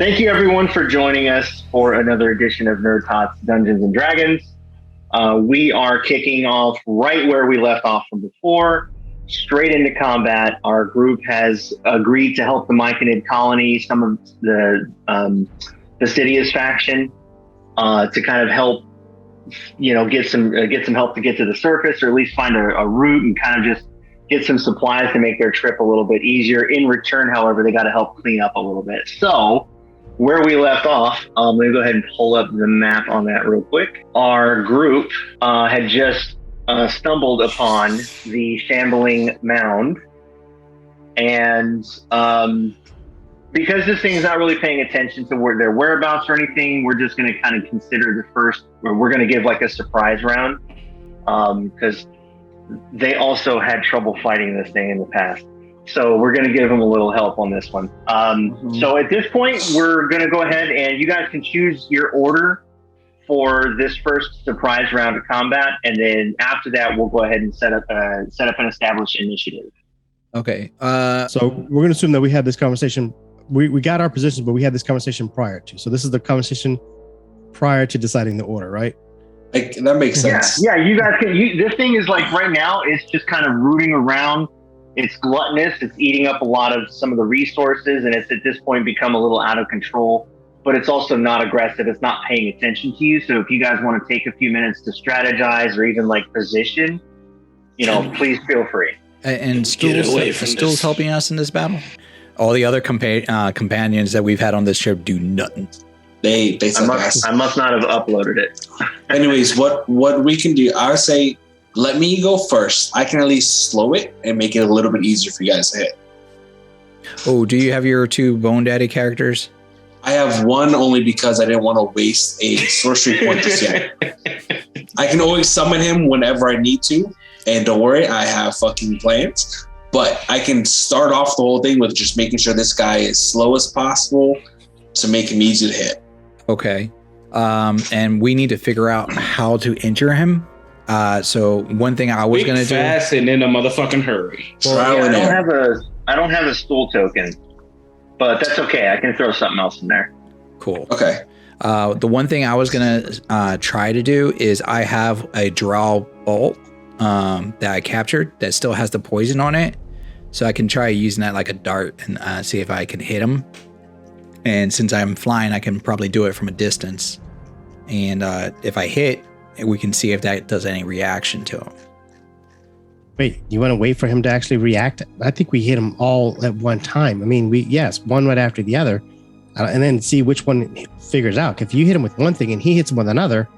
Thank you, everyone, for joining us for another edition of NerdTots Dungeons and Dragons. We are kicking off right where we left off from before, straight into combat. Our group has agreed to help the Myconid colony, some of the Fastidious faction, to kind of help, get some help to get to the surface, or at least find a route and kind of just get some supplies to make their trip a little bit easier. In return, however, they got to help clean up a little bit. So, where we left off, let me go ahead and pull up the map on that real quick. Our group had just stumbled upon the shambling mound, and because this thing is not really paying attention to their whereabouts or anything, we're just going to kind of consider we're going to give like a surprise round, because they also had trouble fighting this thing in the past. So we're going to give them a little help on this one. So at this point, we're going to go ahead and you guys can choose your order for this first surprise round of combat. And then after that, we'll go ahead and set up an established initiative. Okay. So we're going to assume that we had this conversation. We got our positions, but we had this conversation prior to. So this is the conversation prior to deciding the order, right? That makes sense. Yeah, you guys can. This thing is like right now, it's just kind of rooting around. It's gluttonous. It's eating up a lot of some of the resources, and it's at this point become a little out of control. But it's also not aggressive. It's not paying attention to you. So if you guys want to take a few minutes to strategize or even like position, please feel free. And Stool's helping us in this battle. All the other companions that we've had on this trip do nothing. They I must not have uploaded it. Anyways, what we can do, I would say, let me go first. I can at least slow it and make it a little bit easier for you guys to hit. Oh, do you have your 2 Bone Daddy characters? I have one only because I didn't want to waste a sorcery point just yet. I can always summon him whenever I need to. And don't worry, I have fucking plans. But I can start off the whole thing with just making sure this guy is slow as possible to make him easy to hit. Okay. And we need to figure out how to injure him. So one thing I was going to do, fast and in a motherfucking hurry. I don't have a stool token, but that's okay. I can throw something else in there. Cool. Okay. The one thing I was going to try to do is I have a drow bolt that I captured that still has the poison on it. So I can try using that like a dart and see if I can hit him. And since I'm flying, I can probably do it from a distance. And if I hit, we can see if that does any reaction to him. Wait, you want to wait for him to actually react? I think we hit him all at one time. I mean, one right after the other, and then see which one figures out. If you hit him with one thing and he hits him with another,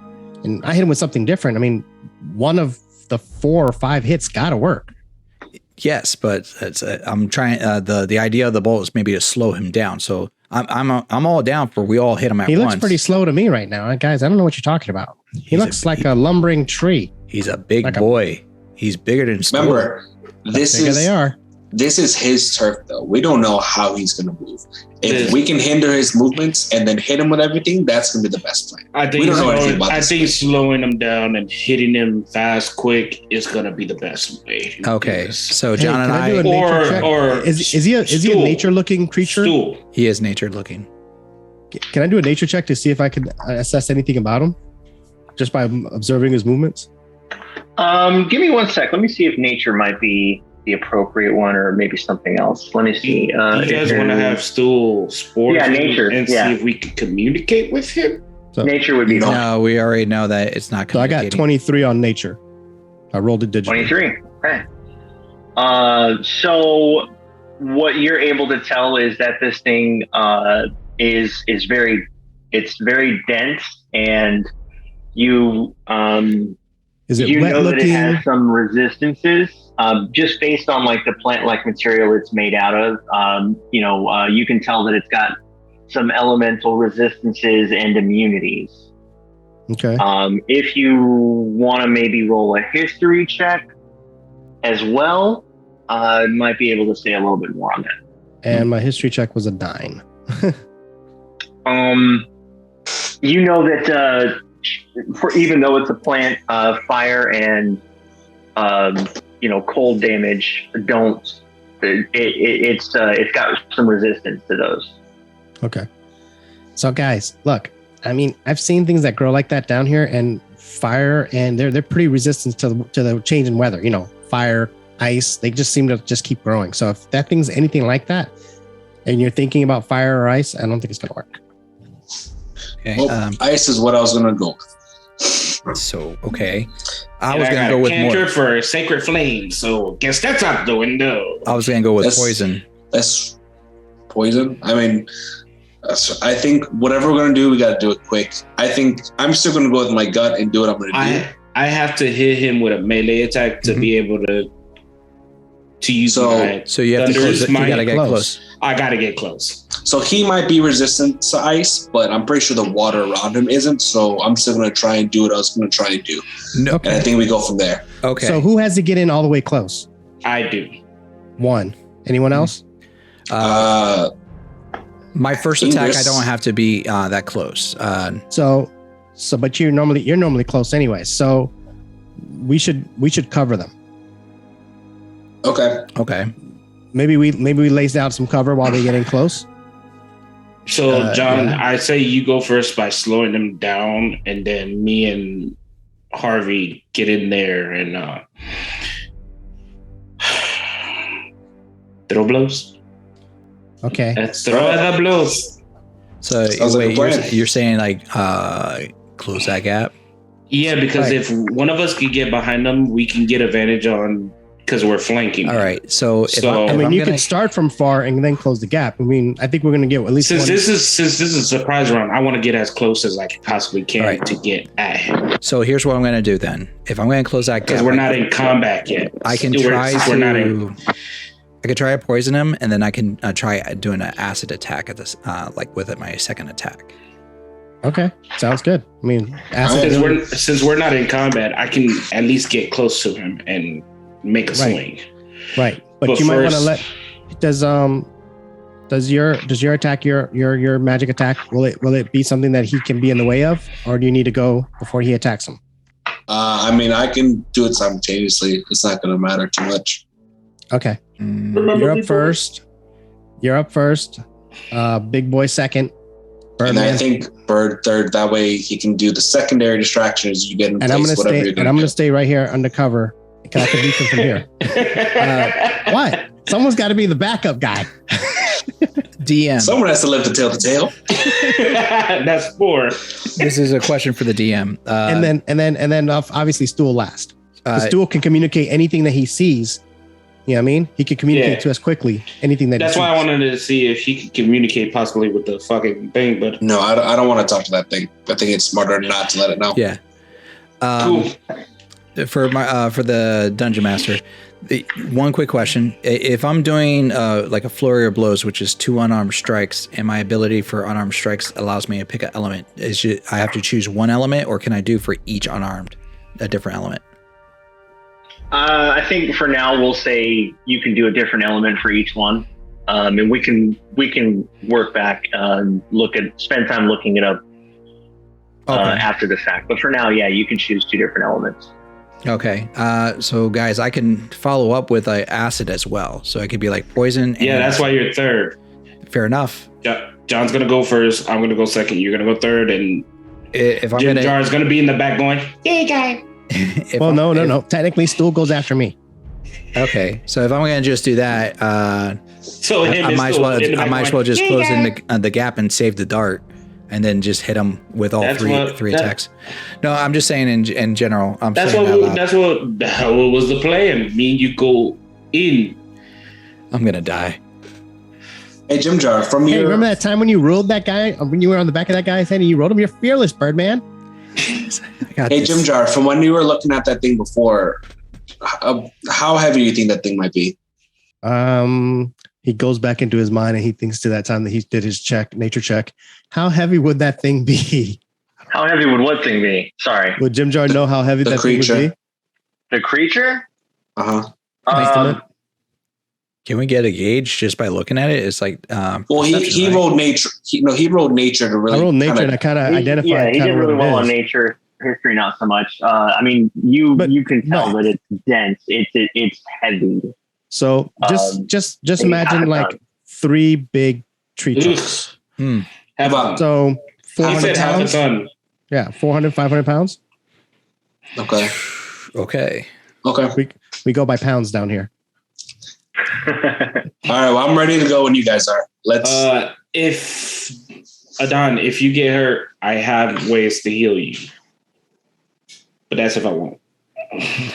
and I hit him with something different, I mean, one of the 4 or 5 hits got to work. Yes, but I'm trying. The idea of the bolt is maybe to slow him down. So I'm all down for we all hit him at once. He looks pretty slow to me right now, guys. I don't know what you're talking about. He looks like a lumbering tree. He's a big boy. He's bigger than Stool. Remember, this is his turf, though. We don't know how he's going to move. If we can hinder his movements and then hit him with everything, that's going to be the best plan. I think slowing him down and hitting him fast, quick is going to be the best way. Okay, so John and I, is he a nature-looking creature? Stool. He is nature-looking. Can I do a nature check to see if I can assess anything about him, just by observing his movements? Give me 1 sec. Let me see if nature might be the appropriate one, or maybe something else. Let me see. You guys want to have Stool spores? Yeah, nature. And see if we can communicate with him. So, nature would be fine. No, we already know that it's not. So I got 23 on nature. I rolled it digitally. 23. Okay. So what you're able to tell is that this thing is very dense, and you is it you wet know looking? that it has some resistances. Just based on like the plant-like material it's made out of, you can tell that it's got some elemental resistances and immunities. Okay. If you want to maybe roll a history check as well, I might be able to say a little bit more on that. And my history check was a 9. You know that even though it's a plant, fire and cold damage it's got some resistance to those. Okay. So guys, look, I mean, I've seen things that grow like that down here, and fire, and they're pretty resistant to the change in weather. You know, fire, ice, they just seem to just keep growing. So if that thing's anything like that, and you're thinking about fire or ice, I don't think it's gonna work. Okay. Well, ice is what I was gonna go with. So okay, I And was I gonna got go a with cantrip more. for sacred flame, so guess that's out the window. I was gonna go with That's- poison. That's poison. I mean, I think whatever we're gonna do, we gotta do it quick. I think I'm still gonna go with my gut and do what I'm gonna do. I have to hit him with a melee attack to be able to use my. So you have to Thunderous close it. You Might. gotta get close. I gotta get close. So he might be resistant to ice, but I'm pretty sure the water around him isn't. So I'm still gonna try and do what I was gonna try and do. No. And I think we go from there. Okay. So who has to get in all the way close? I do. One. Anyone else? My first attack, Ingress. I don't have to be that close. So, but you're normally close anyway. So we should cover them. Okay. Okay. Maybe we lays out some cover while they get in close. So, John, yeah. I say you go first by slowing them down, and then me and Harvey get in there and throw blows. Okay. Let's throw the blows. So Sounds like a wait, plan. you're saying like close that gap? Yeah, because Right. if one of us could get behind them, we can get advantage on because we're flanking. All right. So So- I mean, you gonna, can start from far and then close the gap. I mean, I think we're gonna get at least Since one. this is a surprise round, I want to get as close as I possibly can All right. to get at him So here's what I'm gonna do then. If I'm gonna close that gap, because we're not in combat yet. I can We're- try we're not in. to. I could try to poison him, and then I can try doing an acid attack at this, like with it, my second attack. Okay, sounds good. I mean, acid Since we're not in combat, I can at least get close to him and make a swing. right, but But you might want to first- let. Does your attack your magic attack? Will it be something that he can be in the way of, or do you need to go before he attacks him? I mean, I can do it simultaneously. It's not going to matter too much. Okay, Mm, you're up first. You're up first. Big boy second. And I Birdman. think Bird third. That way he can do the secondary distractions. You get in And I'm place, gonna whatever stay. you're And I'm going gonna to stay right here undercover. Because I can beat him from here. What? Someone's got to be the backup guy. DM. Someone has to live to tell the tale. That's 4. This is a question for the DM. and then obviously Stool last. uh, Stool can communicate anything that he sees. You know what I mean? He can communicate Yeah. to us quickly. Anything that That's he why I sees. wanted to see if he could communicate possibly with the fucking thing. But No, I don't want to talk to that thing. I think it's smarter not to let it know. yeah. cool. For my for the dungeon master, one quick question: if I'm doing like a flurry of blows, which is 2 unarmed strikes, and my ability for unarmed strikes allows me to pick an element, I have to choose one element, or can I do for each unarmed a different element? I think for now we'll say you can do a different element for each one, and we can work back, spend time looking it up after the fact. But for now, yeah, you can choose 2 different elements. Okay. So guys, I can follow up with acid as well, so it could be like poison. Yeah, that's why you're third. Fair enough. John's gonna go first. I'm gonna go second. You're gonna go third, and If I'm Jim gonna, Jar's gonna be in the back going, "Hey, guy." if Well, I'm- no. Technically, Stool goes after me. Okay, so if I'm gonna just do that, So him I is might as still well. in the I back might as going, well just "Hey, close guy." in the gap and save the dart, and then just hit him with all That's three what- that- attacks. No, I'm just saying in general. I'm That's saying what. that loud. That's what. The hell was the plan? Me and you go in. I'm gonna die. Hey, Jim Jar, from Hey, your remember that time when you rolled that guy? When you were on the back of that guy's head and you rolled him? You're fearless, Birdman. I got Hey, this. Jim Jar, from when you were looking at that thing before, how heavy do you think that thing might be? He goes back into his mind and he thinks to that time that he did his nature check. How heavy would that thing be? How heavy would what thing be? Sorry, Would Jim Jar know how heavy The that thing would creature. be? the creature. Uh-huh. Estimate? Can we get a gauge just by looking at it? It's like Well, perception, he right? rolled nature. He rolled nature to really. I rolled nature kinda- and I kind of He- identified. Yeah, he kinda did really what it well on is. nature history, not so much. I mean, you But- can tell that it's dense. It's heavy. So just they imagine got it like done. 3 big tree trunks. Ugh. So He 400 said half a pounds. ton. Yeah, 400, 500 pounds. Okay. Okay. We go by pounds down here. All right. Well, I'm ready to go when you guys are. Let's. If Adon, if you get hurt, I have ways to heal you. But that's if I won't.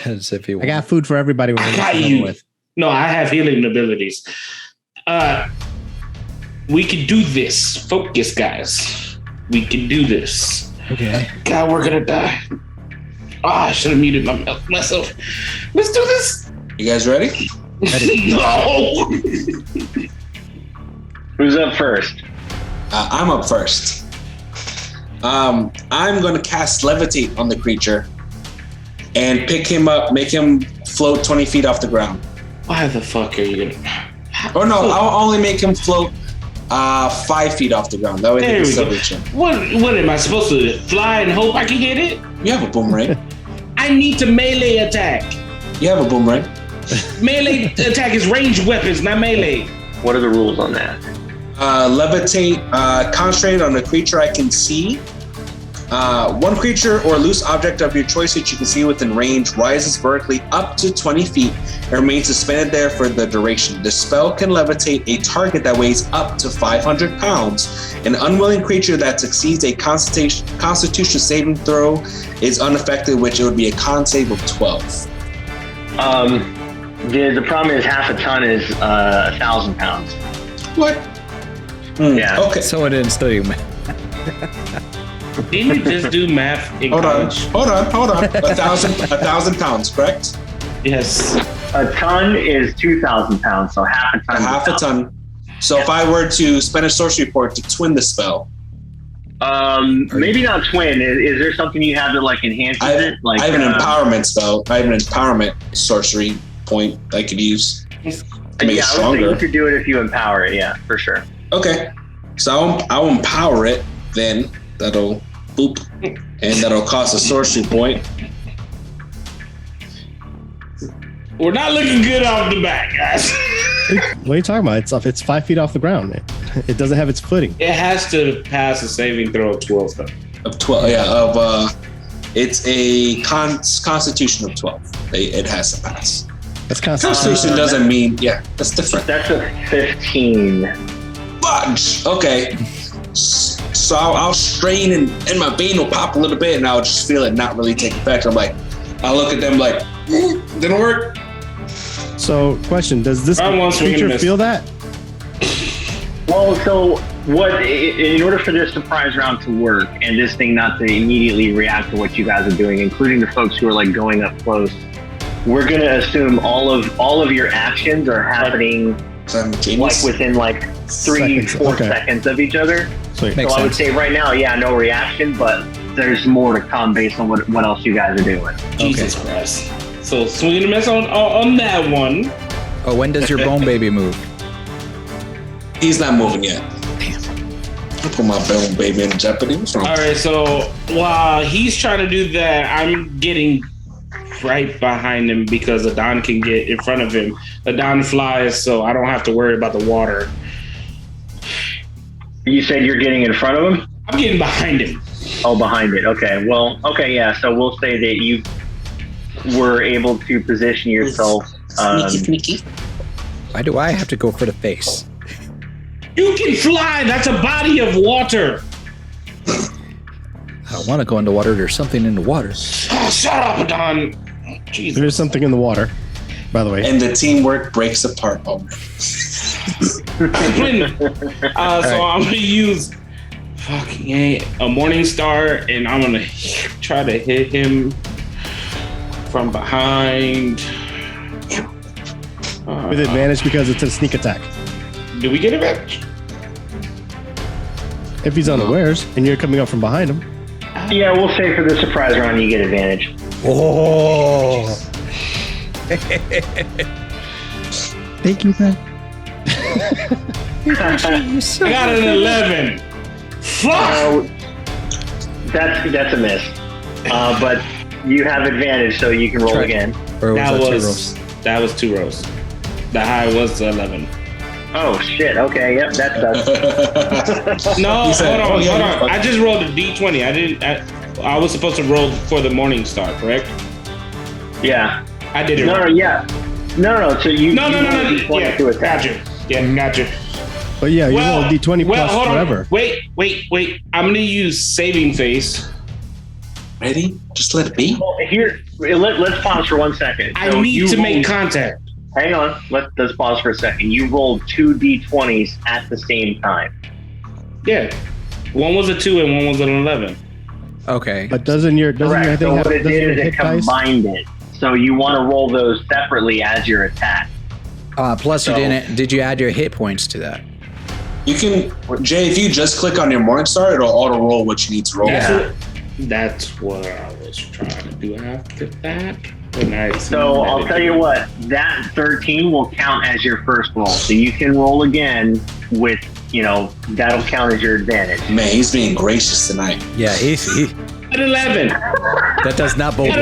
As if you I got food for everybody. I got you. No, I have healing abilities. We can do this. Focus, guys. We can do this. Okay. God, we're gonna die. I should have muted myself. Let's do this. You guys ready? No. Who's up first? I'm up first. I'm going to cast Levitate on the creature and pick him up, make him float 20 feet off the ground. Why the fuck are you gonna? Or no, I'll only make him float 5 feet off the ground. That way they can still reach him. What am I supposed to fly and hope I can get it? You have a boomerang. I need to melee attack. You have a boomerang. Melee attack is ranged weapons, not melee. What are the rules on that? Levitate, concentrate on a creature I can see. One creature or loose object of your choice that you can see within range rises vertically up to 20 feet and remains suspended there for the duration. The spell can levitate a target that weighs up to 500 pounds. An unwilling creature that succeeds a constitution saving throw is unaffected, which it would be a con save of 12. The problem is half a ton is 1,000 pounds. What? Yeah. Okay. So it didn't study. Didn't you just do math in college? Hold on. 1,000 pounds, correct? Yes. A ton is 2,000 pounds, so half a ton. Half a ton. So if I were to spend a sorcery point to twin the spell, maybe not twin. Is there something you have that like enhances it? Like I have an empowerment spell. I have an empowerment sorcery point I could use to make it I would say stronger. you could do it if you empower it. Yeah, for sure. Okay, so I'll empower it. Then that'll boop, and that'll cost a sorcery point. We're not looking good off the bat, guys. What are you talking about? It's 5 feet off the ground. It doesn't have its footing. It has to pass a saving throw of 12, though. Of 12, yeah. It's a constitution of 12. It has to pass. That's constitution. Constitution doesn't mean that's different. That's a 15. Fudge. Okay. So I'll strain and my vein will pop a little bit, and I'll just feel it not really take effect. I'll look at them like, didn't work. So, question: does this creature feel that? Well, so what? In order for this surprise round to work, and this thing not to immediately react to what you guys are doing, including the folks who are like going up close, we're gonna assume all of your actions are happening like within like 3-4 seconds of each other. Sweet. So I would say right now, no reaction, but there's more to come based on what else you guys are doing. Jesus Christ. So swing and a miss on that one. Oh, when does your bone baby move? He's not moving yet. Damn. I put my bone baby in jeopardy. What's wrong? All right, so while he's trying to do that, I'm getting right behind him because Adon can get in front of him. Adon flies, so I don't have to worry about the water. You said you're getting in front of him? I'm getting behind him. Oh, behind it. Okay. Well, okay, yeah. So we'll say that you were able to position yourself. Sneaky. Why do I have to go for the face? You can fly. That's a body of water. I don't want to go into water. There's something in the water. Oh, shut up, Adon. Jesus. There's something in the water, by the way. And the teamwork breaks apart already. So I'm gonna use a morning star, and I'm gonna try to hit him from behind With advantage because it's a sneak attack. Do we get advantage? If he's unawares and you're coming up from behind him. Yeah, we'll say for the surprise round you get advantage. Oh. Thank you, man. I got an 11. Fuck! That's a miss. But you have advantage, so you can roll again. Or That was 2 rows. The high was 11. Oh shit. Okay. Yep. That does. No, He said, hold on, "Oh, yeah, hold you're on. fucking-" I just rolled a D20. I was supposed to roll for the morning star, correct? Yeah. I did it. No. wrong. Yeah. No. So you. No. you roll a D20 Yeah, to attack. gotcha. Yeah, gotcha. But yeah, you roll D20 plus hold on. forever. Wait. I'm gonna use saving face. Ready? Just let it be. Well, here, let's pause for 1 second. I So need you to make rolled- contact. Hang on. Let's pause for a second. You rolled 2 D20s at the same time. Yeah. One was a 2 and one was an 11. Okay. But doesn't your Correct. thing So have what it doesn't your did is it hit dice? combined it. So you want to roll those separately as your attack. Plus, So- did you add your hit points to that? You can, Jay, if you just click on your morning star, it'll auto roll what you need to roll. Yeah. That's what I was trying to do after that. And I So I'll tell you what, that 13 will count as your first roll. So you can roll again with, that'll count as your advantage. Man, he's being gracious tonight. Yeah, At 11. that does not bode At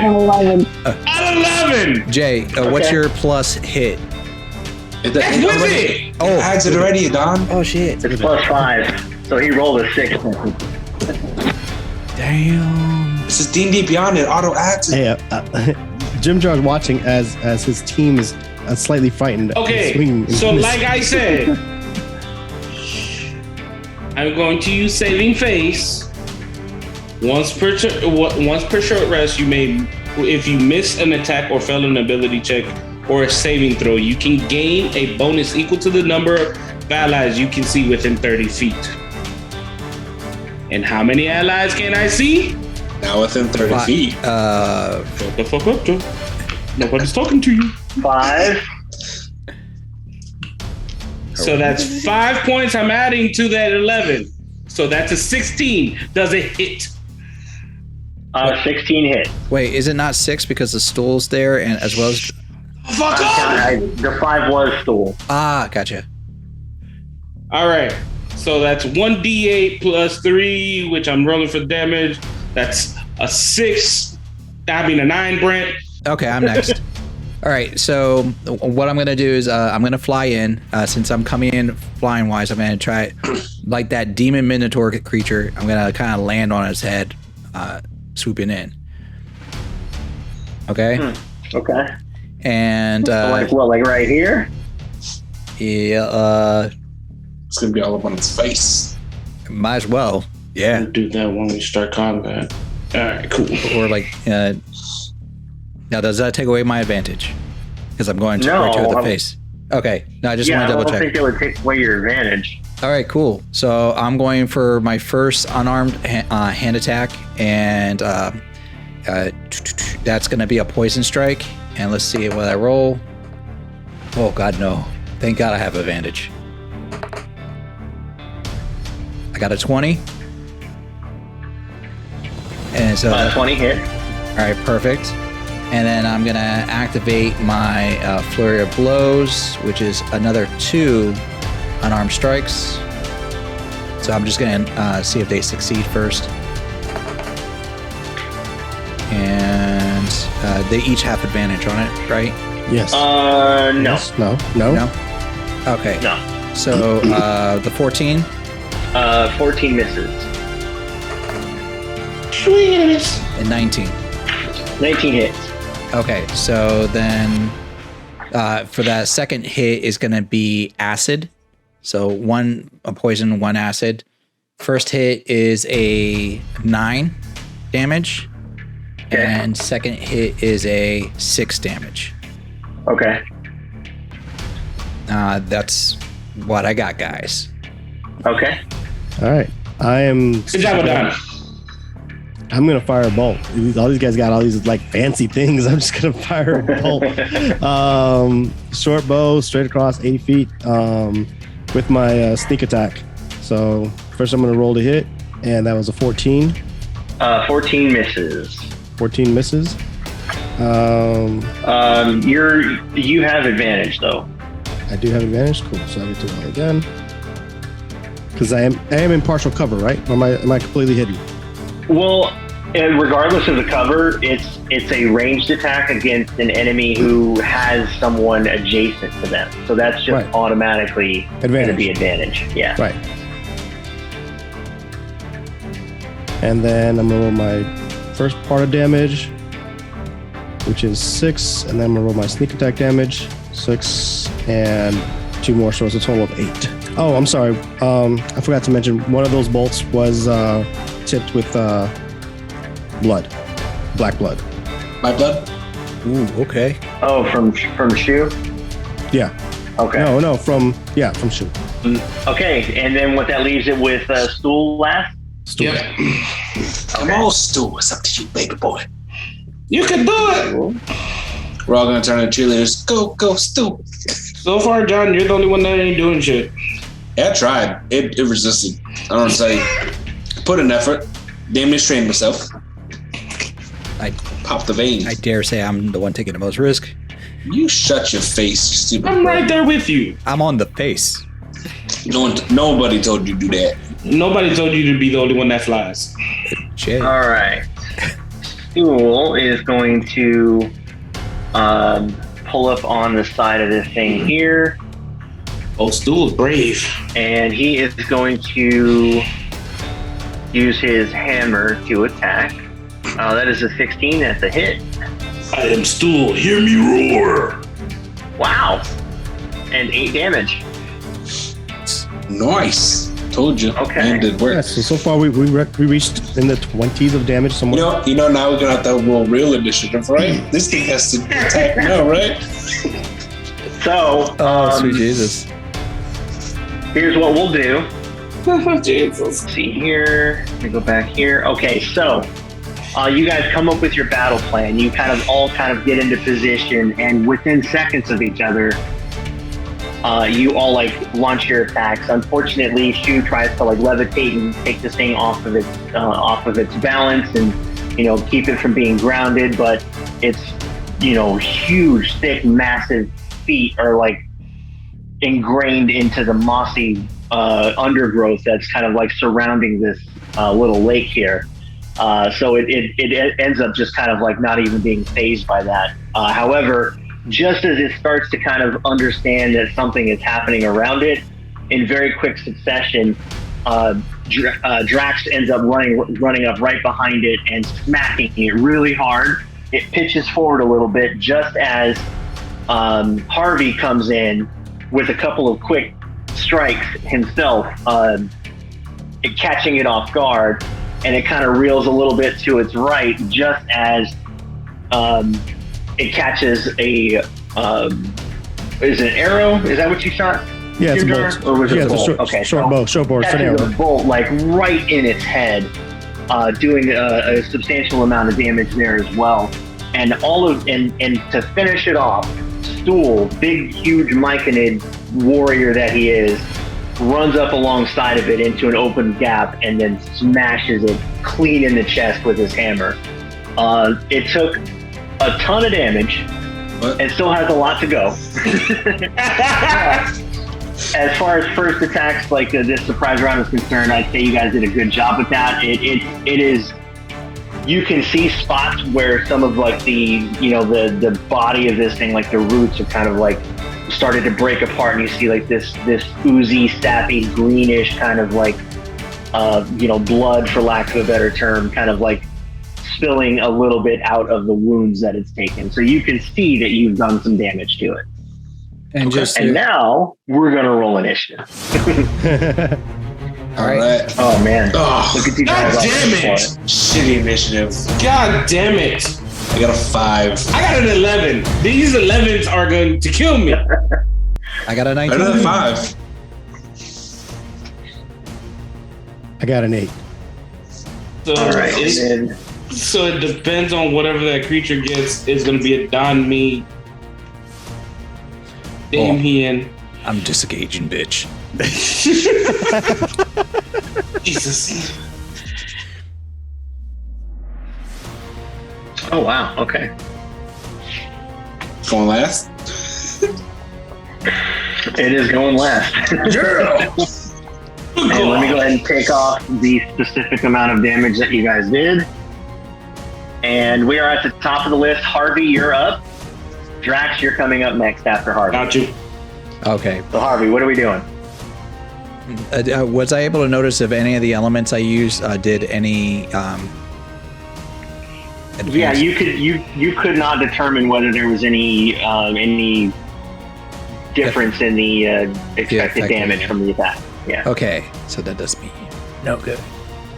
well. 11. At 11. Jay, what's Okay. your plus hit? It That's with it. Oh. adds it already, Don. Oh shit! It's plus 5. So he rolled a 6. Damn. This is D&D Beyond. It auto adds it. Hey, Jim Jar's watching as his team is slightly frightened. Okay, swinging so and like I said, I'm going to use saving face. Once per short rest, you may, if you miss an attack or fail an ability check or a saving throw, you can gain a bonus equal to the number of allies you can see within 30 feet. And how many allies can I see? Now within 30 feet. Shut the fuck up, Joe. Nobody's talking to you. 5. So that's 5 points I'm adding to that 11. So that's a 16. Does it hit? 16 hit. Wait, is it not 6 because the stool's there and as well as? Fuck off! The 5 was stool. Gotcha. All right. So that's 1d8 plus 3, which I'm rolling for damage. That's a 6. I mean a 9, Brent. Okay, I'm next. All right, so what I'm gonna do is I'm gonna fly in. Since I'm coming in flying wise, I'm gonna try like that demon minotaur creature. I'm gonna kind of land on its head, swooping in. Okay. Okay. And Like what? Like right here? yeah, It's going to be all up on its face. might as well. Yeah. We'll do that when we start combat. All right, cool. Or like, now does that take away my advantage? Because I'm going to right to the face. Okay. No, I just want to I double don't check. think it would take away your advantage. All right, cool. So I'm going for my first unarmed hand attack, and that's going to be a poison strike. And let's see what I roll. Oh God, no! Thank God I have advantage. I got a 20, and so 20 hit. all right, perfect. And then I'm gonna activate my flurry of blows, which is another 2 unarmed strikes. So I'm just gonna see if they succeed first. And they each have advantage on it, right? Yes. No. Yes. No. No? Okay. No. So the 14. 14 misses. And 19. 19 hits. Okay, so then for that second hit is going to be acid. So 1 poison, 1 acid. First hit is a 9 damage. Okay. And second hit is a 6 damage. Okay. That's what I got, guys. Okay. All right. I am. Good job, Don. I'm gonna fire a bolt. All these guys got all these like fancy things. I'm just gonna fire a bolt. Short bow, straight across 80 feet, with my sneak attack. So first I'm gonna roll to hit, and that was a 14. 14 misses. 14 misses. You have advantage though. I do have advantage. Cool. So I get to roll again. Because I am in partial cover, right? Or am I completely hidden? Well, And regardless of the cover, it's a ranged attack against an enemy who has someone adjacent to them. So that's just automatically going to be advantage. Yeah. Right. And then I'm going to roll my first part of damage, which is 6. And then I'm going to roll my sneak attack damage, 6, and 2 more. So it's a total of 8. Oh, I'm sorry. I forgot to mention one of those bolts was tipped with blood, black blood. My blood? Ooh, okay. Oh, from Shu? Yeah. Okay. No, from Shu. Okay, and then what that leaves it with Stool last? Stool. Yep. Come on, Stu. It's up to you, baby boy. You can do it. We're all gonna turn into cheerleaders. Go, Stu. So far, John, you're the only one that ain't doing shit. Yeah, I tried. It resisted. I don't say. Put an effort. Damn, trained myself. I Pop the veins. I dare say I'm the one taking the most risk. You shut your face, you stupid. I'm right there with you. I'm on the face. Nobody told you to do that. Nobody told you to be the only one that flies. Jay. All right. Stool is going to pull up on the side of this thing here. Oh, Stool's brave. And he is going to use his hammer to attack. That is a 16. That's a hit. I am Stool. Hear me roar. Wow. And 8 damage. Nice. Told you. Okay. And it worked. Yeah, so far we reached in the 20s of damage somewhere. You know, now we're gonna have to roll real initiative, right? This thing has to attack now, right? So, Sweet Jesus. here's what we'll do. Jesus. Let's see here. Let me go back here. Okay, so you guys come up with your battle plan. You all get into position, and within seconds of each other, you all launch your attacks. Unfortunately, Shu tries to levitate and take this thing off of its balance and keep it from being grounded. But its huge, thick, massive feet are ingrained into the mossy undergrowth that's kind of surrounding this little lake here. So it ends up just kind of not even being fazed by that. However, just as it starts to kind of understand that something is happening around it, in very quick succession, Drax ends up running up right behind it and smacking it really hard. It pitches forward a little bit just as Harvey comes in with a couple of quick strikes himself, catching it off guard, and it kind of reels a little bit to its right just as it catches a is it an arrow? Is that what you shot? Yeah, it's a bolt. Or was it a bolt? Okay, short bow. It's an arrow. A bolt right in its head, doing a substantial amount of damage there as well. And and to finish it off, Stool, big, huge myconid warrior that he is, runs up alongside of it into an open gap and then smashes it clean in the chest with his hammer. It took a ton of damage and still has a lot to go. As far as first attacks, this surprise round is concerned, I'd say you guys did a good job with that. It is, you can see spots where some of the body of this thing, the roots are kind of started to break apart, and you see this oozy, sappy, greenish kind of blood, for lack of a better term, kind of spilling a little bit out of the wounds that it's taken. So you can see that you've done some damage to it. And and now we're gonna roll initiative. All right. Oh man. Oh, look at you guys. God damn it. Shitty initiative. God damn it. I got a 5. I got an 11. These 11s are going to kill me. I got a 19. Another 5. I got an 8. So, All right. so it depends on whatever that creature gets. Is going to be a Don me. Damian. I'm disengaging, bitch. Jesus. Oh wow. Okay. Going last? It is going last. And let me go ahead and take off the specific amount of damage that you guys did. And we are at the top of the list. Harvey, you're up. Drax, you're coming up next after Harvey. Got you. Okay. So Harvey, what are we doing? Was I able to notice if any of the elements I used did any? Yeah, you could not determine whether there was any difference in the expected damage from the attack. Yeah. Okay, so that does me no good.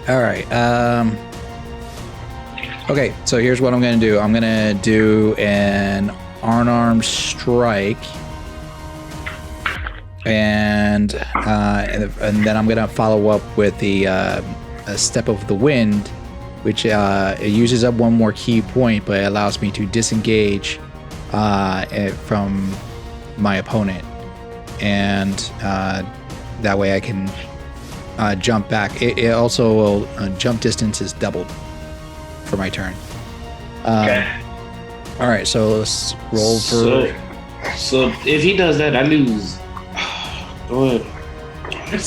All right. Okay, so here's what I'm gonna do. I'm gonna do an unarmed strike, and then I'm gonna follow up with the a step of the wind, which it uses up one more key point, but it allows me to disengage from my opponent, and that way I can jump back. It also will jump distance is doubled for my turn. Okay. All right, so let's roll for. So if he does that, I lose. Go ahead.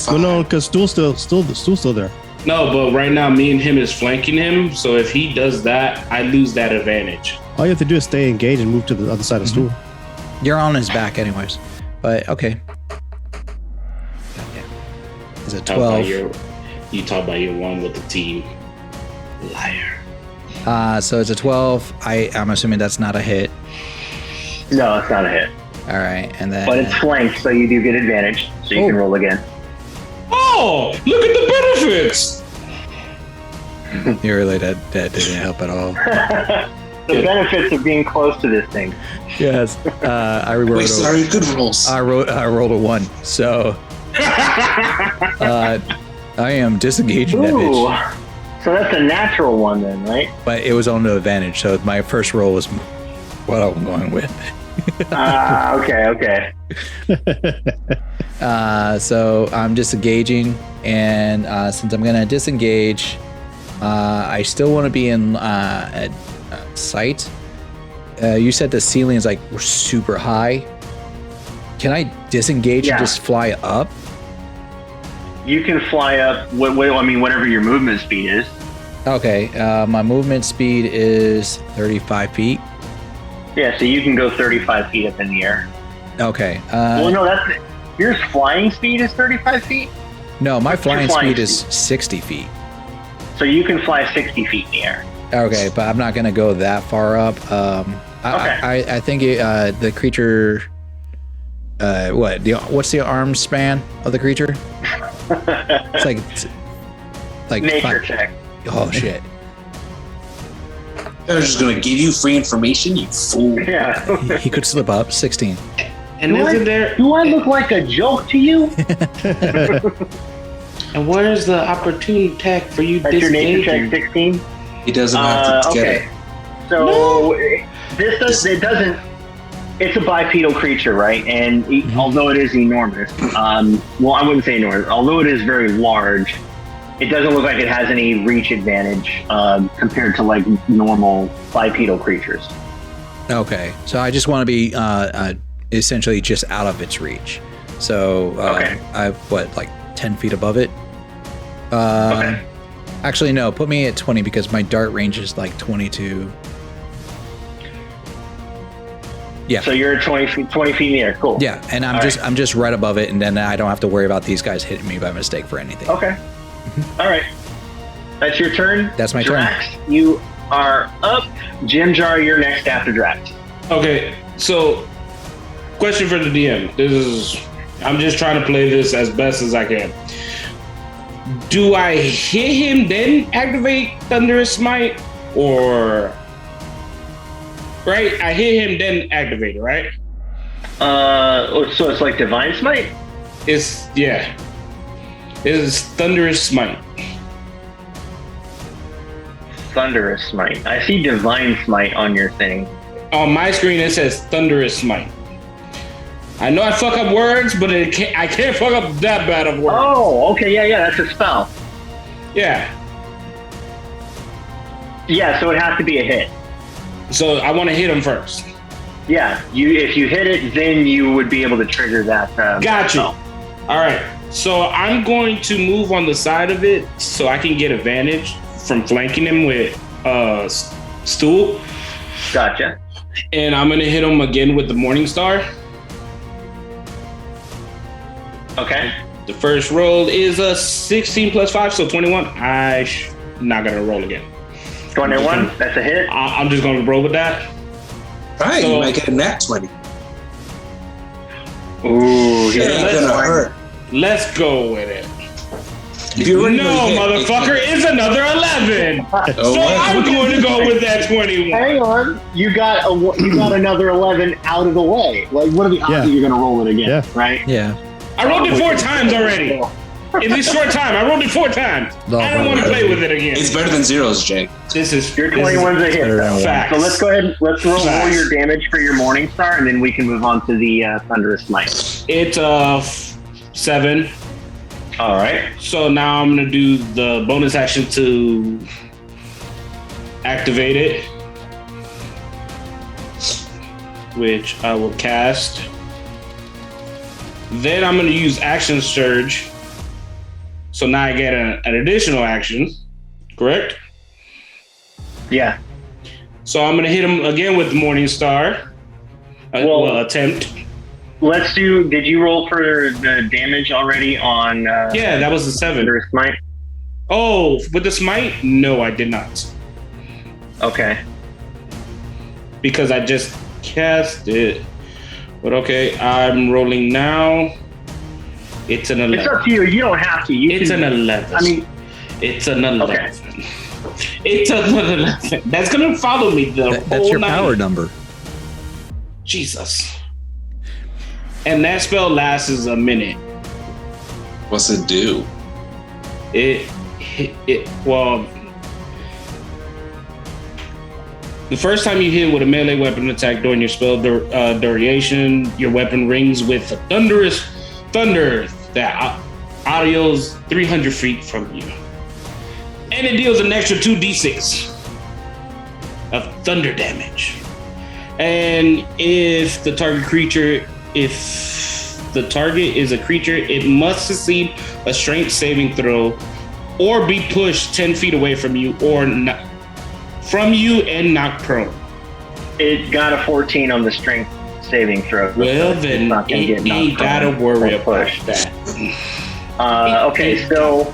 Well, no, because Stool's still there. No, but right now me and him is flanking him. So if he does that, I lose that advantage. All you have to do is stay engaged and move to the other side of Stool. You're on his back, anyways. But okay. Is it 12? You talk about your one with the team. Liar. So it's a 12. I'm assuming that's not a hit. No, it's not a hit. All right, and then. But it's flanked, so you do get advantage. So you can roll again. Oh, look at the benefits! You really that didn't help at all. The benefits of being close to this thing. Yes, I rolled. Wait, sorry, good rolls. I rolled a 1, so I am disengaging that bitch. So that's a natural one then, right? But it was on the advantage, so my first roll was what I'm going with. Okay. So I'm disengaging, and since I'm gonna disengage, I still want to be in sight. You said the ceiling is like super high. Can I disengage and just fly up? You can fly up. Whatever your movement speed is. Okay, my movement speed is 35 feet. Yeah, so you can go 35 feet up in the air. Okay. Well, no, that's yours. Flying speed is 35 feet. No, my flying speed is 60 feet. So you can fly 60 feet in the air. Okay, but I'm not gonna go that far up. I think the creature. What's the arm span of the creature? It's like nature check. Oh shit! They're just gonna give you free information, you fool. Yeah. He could slip up. 16. And do I look like a joke to you? And where's the opportune attack for you? That's your nature check 16. He doesn't have to get it. So it doesn't. It's a bipedal creature, right? And although it is enormous, well, I wouldn't say enormous. Although it is very large, it doesn't look like it has any reach advantage compared to like normal bipedal creatures. Okay, so I just want to be essentially just out of its reach. So I'm like 10 feet above it. Okay. Actually, no. Put me at 20 because my dart range is like 22. Yeah. So you're 20 feet in the air. Cool. Yeah, and I'm just right above it, and then I don't have to worry about these guys hitting me by mistake for anything. Okay. All right. That's your turn. That's my Drax, turn. You are up. Jim Jar, you're next after Drax. Okay, so question for the DM. I'm just trying to play this as best as I can. Do I hit him then activate Thunderous Smite, or right? I hit him then activate it, right? So it's like Divine Smite? It's Thunderous Smite. Thunderous Smite. I see Divine Smite on your thing. On my screen it says Thunderous Smite. I know I fuck up words, but I can't fuck up that bad of words. Oh, okay, yeah, that's a spell. Yeah. Yeah, so it has to be a hit. So I want to hit him first. Yeah, if you hit it, then you would be able to trigger that. Got you. All right. So I'm going to move on the side of it so I can get advantage from flanking him with stool. Gotcha. And I'm gonna hit him again with the Morning Star. Okay. The first roll is a 16 plus 5, so 21. Not gonna roll again. 21. That's a hit. I'm just gonna roll with that. All right, So- you might get a nat 20. Ooh, It ain't gonna hurt. Let's go with it. If you're already No, gonna hit, motherfucker, it's another 11. Oh, So what? I'm going to go with that 21. Hang on. You got another 11 out of the way. Like, what are the odds Yeah. that you're going to roll it again? Yeah. Right? Yeah. I rolled it 4 times already. In this short time, I rolled it 4 times. I don't want to play with it again. It's better than zeros, Jake. This is Your 21's a hit, though. facts. So let's go ahead. Let's roll Facts. your damage for your Morning Star, and then we can move on to the Thunderous Smite. It's 7. All right. So now I'm gonna do the bonus action to activate it, which I will cast. Then I'm gonna use Action Surge. So now I get an additional action, correct? Yeah. So I'm gonna hit him again with the Morning Star. Well- Attempt. Let's do. Did you roll for the damage already on? Yeah, that was a 7. Thunderous Smite. Oh, with the smite? No, I did not. Okay. Because I just cast it. But okay, I'm rolling now. It's an 11. It's up to you. You don't have to. It's an 11. I mean, it's an 11. Okay. It's an 11. That's gonna follow me the whole That's your night. power number. Jesus. And that spell lasts a minute. What's it do? Well, the first time you hit with a melee weapon attack during your spell duration, your weapon rings with a thunderous thunder that audios 300 feet from you. And it deals an extra 2d6 of thunder damage. And if the target is a creature, it must succeed a strength saving throw or be pushed 10 feet away from you and knocked prone. it got a 14 on the strength saving throw. Well, It's then not gonna get you knocked ain't gotta prone worry or about pushed. that. Okay, so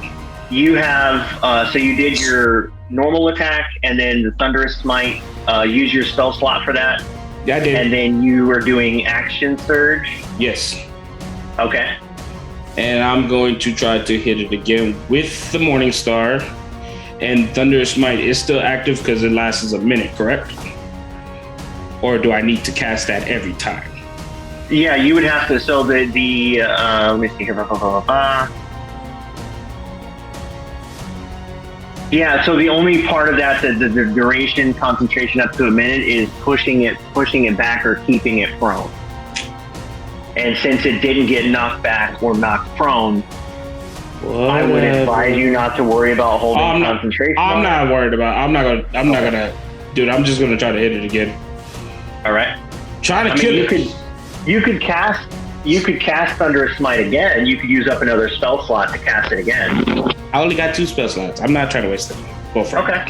you have so you did your normal attack and then the thunderous smite. Use your spell slot for that, Yeah, I did. and then you were doing action surge. Yes. Okay. And I'm going to try to hit it again with the Morning Star. And Thunderous Smite is still active because it lasts a minute, correct? Or do I need to cast that every time? Yeah, you would have to. So the let me see here. Yeah, so the only part of that, the duration concentration up to a minute, is pushing it back or keeping it prone. And since it didn't get knocked back or knocked prone, I would advise you not to worry about holding concentration. I'm not worried about. I'm not gonna, dude. I'm just gonna try to hit it again. All right. Try to kill it. You could cast Thunderous Smite again. You could use up another spell slot to cast it again. I only got 2 spell slots. I'm not trying to waste them. Go for it. Okay.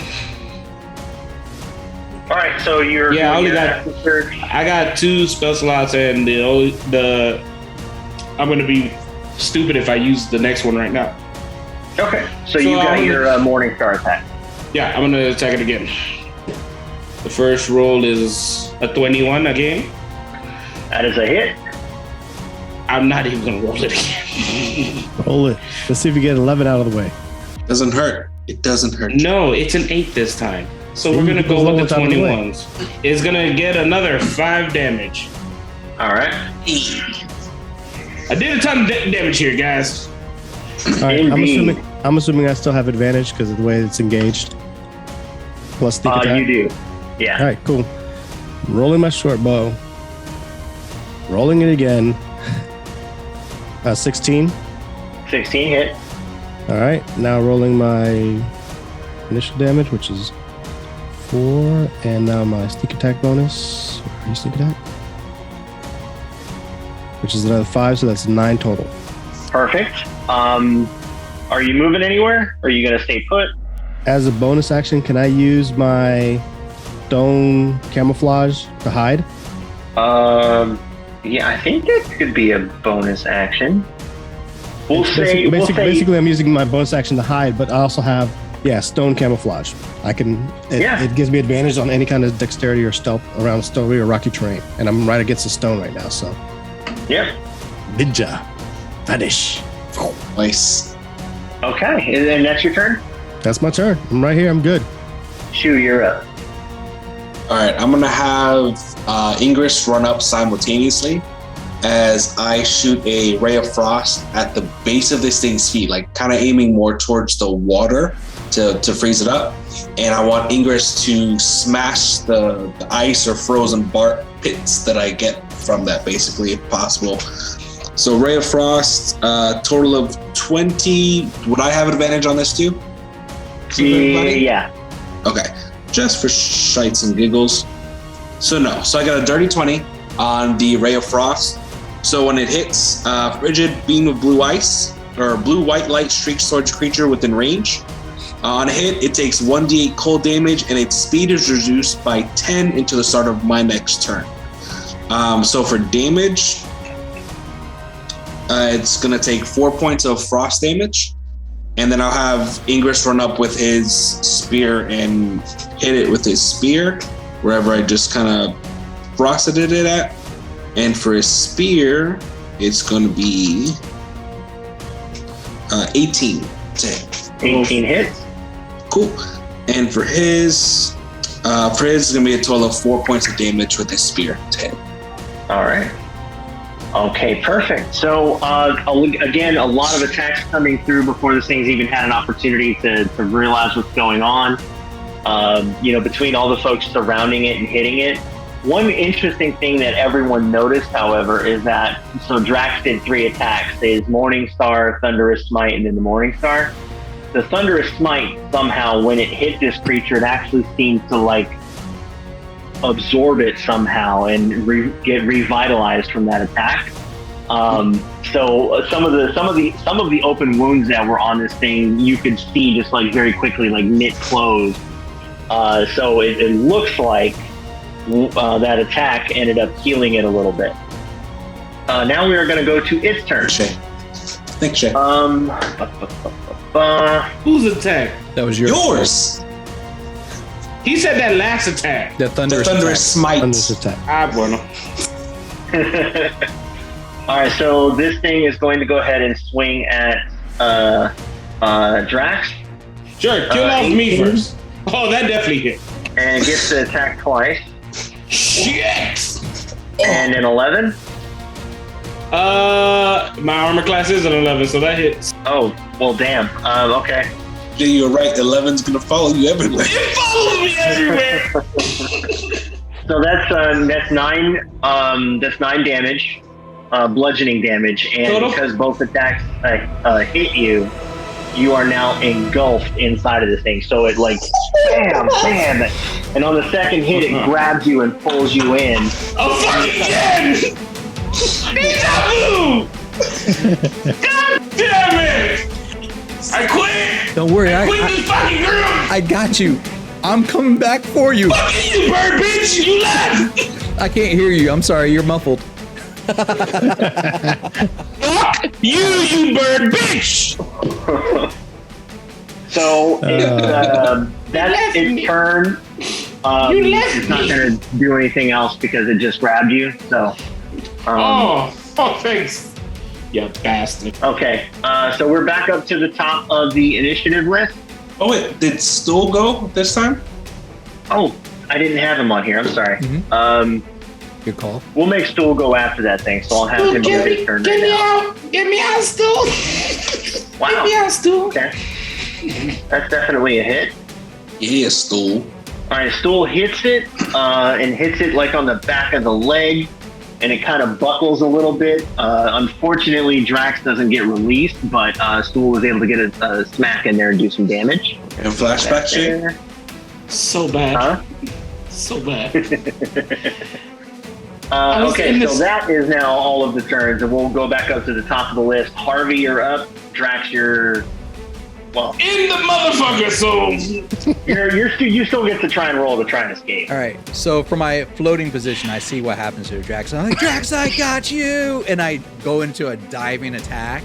All right. So you're Yeah, I only got- action surge. I got 2 spell slots, and the I'm gonna be stupid if I use the next one right now. Okay. So So you got I'm your gonna- Morning Star attack. Yeah, I'm gonna attack it again. The first roll is a 21 again. That is a hit. I'm not even gonna roll it again. Roll it. Let's see if you get 11 out of the way. Doesn't hurt. It doesn't hurt. No, it's an 8 this time. So See, we're gonna it go goes with all the the time away. 21s. It's gonna get another 5 damage. All right. I did a ton of damage here, guys. All right. Indeed. I'm assuming I still have advantage because of the way it's engaged. Plus sneak attack. You do. Yeah. All right, cool. Rolling my short bow. Rolling it again. 16. 16 hit. All right. Now rolling my initial damage, which is 4, and now my sneak attack bonus. Sneak attack, which is another 5, so that's 9 total. Perfect. Are you moving anywhere? Or are you gonna stay put? As a bonus action, can I use my stone camouflage to hide? Yeah, I think that could be a bonus action. Basically, I'm using my bonus action to hide, but I also have stone camouflage. It gives me advantage on any kind of dexterity or stealth around stony or rocky terrain, and I'm right against the stone right now. So, yep. Ninja, vanish. Nice. Okay, and then that's your turn. That's my turn. I'm right here. I'm good. Shu, you're up. All right, I'm gonna have Ingress run up simultaneously as I shoot a ray of frost at the base of this thing's feet, like kind of aiming more towards the water to freeze it up. And I want Ingress to smash the ice or frozen bark pits that I get from that, basically, if possible. So ray of frost, total of 20. Would I have advantage on this too? Yeah. Okay, just for shites and giggles. So no, so I got a dirty 20 on the ray of frost. So when it hits, frigid beam of blue ice or blue-white light streaks towards a creature within range. On a hit, it takes 1d8 cold damage, and its speed is reduced by 10 until the start of my next turn. So for damage, it's going to take 4 points of frost damage, and then I'll have Ingress run up with his spear and hit it with his spear, wherever I just kind of frosted it at. And for his spear, it's going to be 18 to hit. 18 hits. Cool. And for his it's going to be a total of 4 points of damage with his spear to hit. All right. Okay, perfect. So again, a lot of attacks coming through before this thing's even had an opportunity to realize what's going on. Between all the folks surrounding it and hitting it. One interesting thing that everyone noticed, however, is that Drax did 3 attacks: his Morning Star, Thunderous Smite, and then the Morning Star. The Thunderous Smite, somehow, when it hit this creature, it actually seemed to absorb it somehow and get revitalized from that attack. So some of the open wounds that were on this thing, you could see just very quickly knit closed. So it looks like that attack ended up healing it a little bit. Now we are going to go to its turn. Thanks, Shay. Whose attack? That was yours. He said that last attack. The Thunderous Smite. Thunderous attack. Bueno. All right, so this thing is going to go ahead and swing at Drax. Sure, kill off me first. Oh, that definitely hit. And gets to attack twice. Shit! And an 11. My armor class is an 11, so that hits. Oh, well, damn. Okay. Yeah, you're right. 11's gonna follow you everywhere. It follows me everywhere. So that's 9. That's 9 damage, bludgeoning damage, and Total? because both attacks hit you, you are now engulfed inside of this thing. So it bam, and on the second hit, it grabs you and pulls you in. Oh, fucking again! Deja vu! God damn it! I quit! Don't worry, I quit this fucking group! I got you. I'm coming back for you. Fuck you, bird bitch! You left! I can't hear you. I'm sorry, you're muffled. Fuck you bird bitch! So that's its turn. It's not going to do anything else because it just grabbed you. So. Thanks. You bastard. Okay, so we're back up to the top of the initiative list. Oh wait, did Stool go this time? Oh, I didn't have him on here. I'm sorry. Mm-hmm. Good call. We'll make Stool go after that thing, so I'll have him get his turn right now. Get me out, Stool! Wow. Get me out, Stool! Okay. That's definitely a hit. Yeah, Stool. All right, Stool hits it and hits it on the back of the leg, and it kind of buckles a little bit. Unfortunately, Drax doesn't get released, but Stool was able to get a smack in there and do some damage. And flashback shit? So bad. Huh? So bad. Okay, so that is now all of the turns, and we'll go back up to the top of the list. Harvey, you're up. Drax, you're well. In the motherfucker, so You still get to try and roll to try and escape. All right. So for my floating position, I see what happens to Drax. I'm like, Drax, I got you, and I go into a diving attack,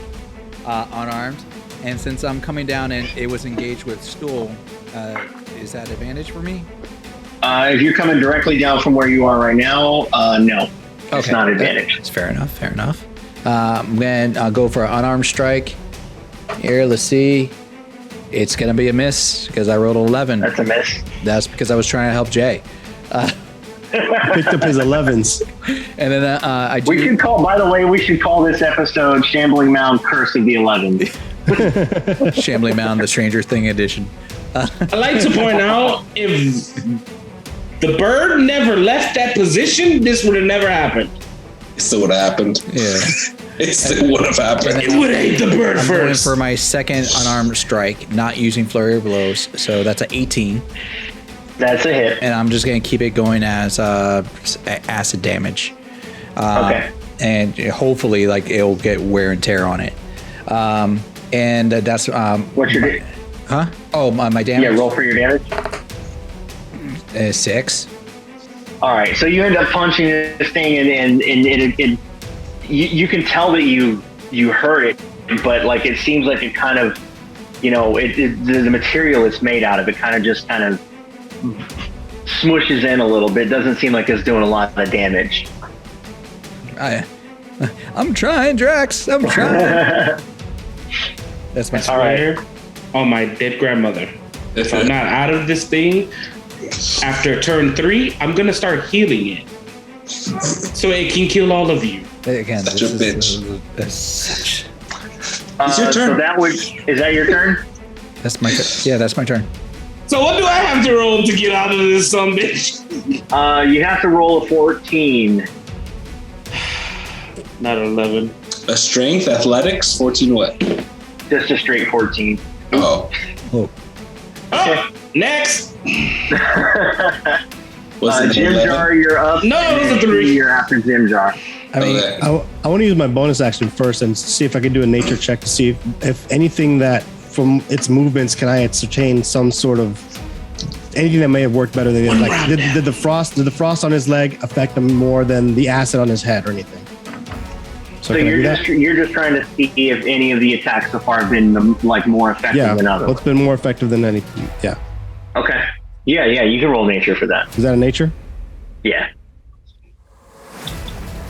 unarmed. And since I'm coming down and it was engaged with stool, is that advantage for me? If you're coming directly down from where you are right now, no. It's not advantage. It's fair enough. Fair enough. I'm gonna go for an unarmed strike. Here, let's see. It's gonna be a miss because I rolled 11. That's a miss. That's because I was trying to help Jay. Picked up his 11s. And then I do. We should call this episode Shambling Mound Curse of the 11. Shambling Mound, the Stranger Thing edition. I'd like to point out, if the bird never left that position, this would have never happened. It still would have happened. Yeah. It still would have happened. It would have ate the bird I'm going first. for my second unarmed strike, not using flurry of blows. So that's an 18. That's a hit. And I'm just going to keep it going as acid damage. Okay. And hopefully, like, it'll get wear and tear on it. And that's What's your damage? huh? Oh, my damage. Yeah, roll for your damage. 6. All right, so you end up punching this thing, and you can tell that you hurt it, but like it seems like it kind of, the material it's made out of, it kind of smushes in a little bit. Doesn't seem like it's doing a lot of damage. I'm trying, Drax. I'm trying. That's my All right. On my dead grandmother. If I'm not out of this thing after turn 3, I'm gonna start healing it, so it can kill all of you. Again, Such a bitch. Such. It's your turn. So is that your turn? That's my yeah. That's my turn. So what do I have to roll to get out of this son bitch? You have to roll a 14. Not 11. A strength, athletics, 14 what? Just a straight 14. Oh. Oh, Oh, next. Was it Jim 11? Jar, you're up. No, it was a 3. You're after Jim Jar. I mean, Okay. I want to use my bonus action first and see if I can do a nature check to see if anything that from its movements can I ascertain some sort of anything that may have worked better than the other. Like did the frost on his leg affect him more than the acid on his head or anything? So can I do that? you're just trying to see if any of the attacks so far have been more effective than others. What's been more effective than anything? Yeah. Okay. Yeah, you can roll nature for that. Is that a nature? Yeah.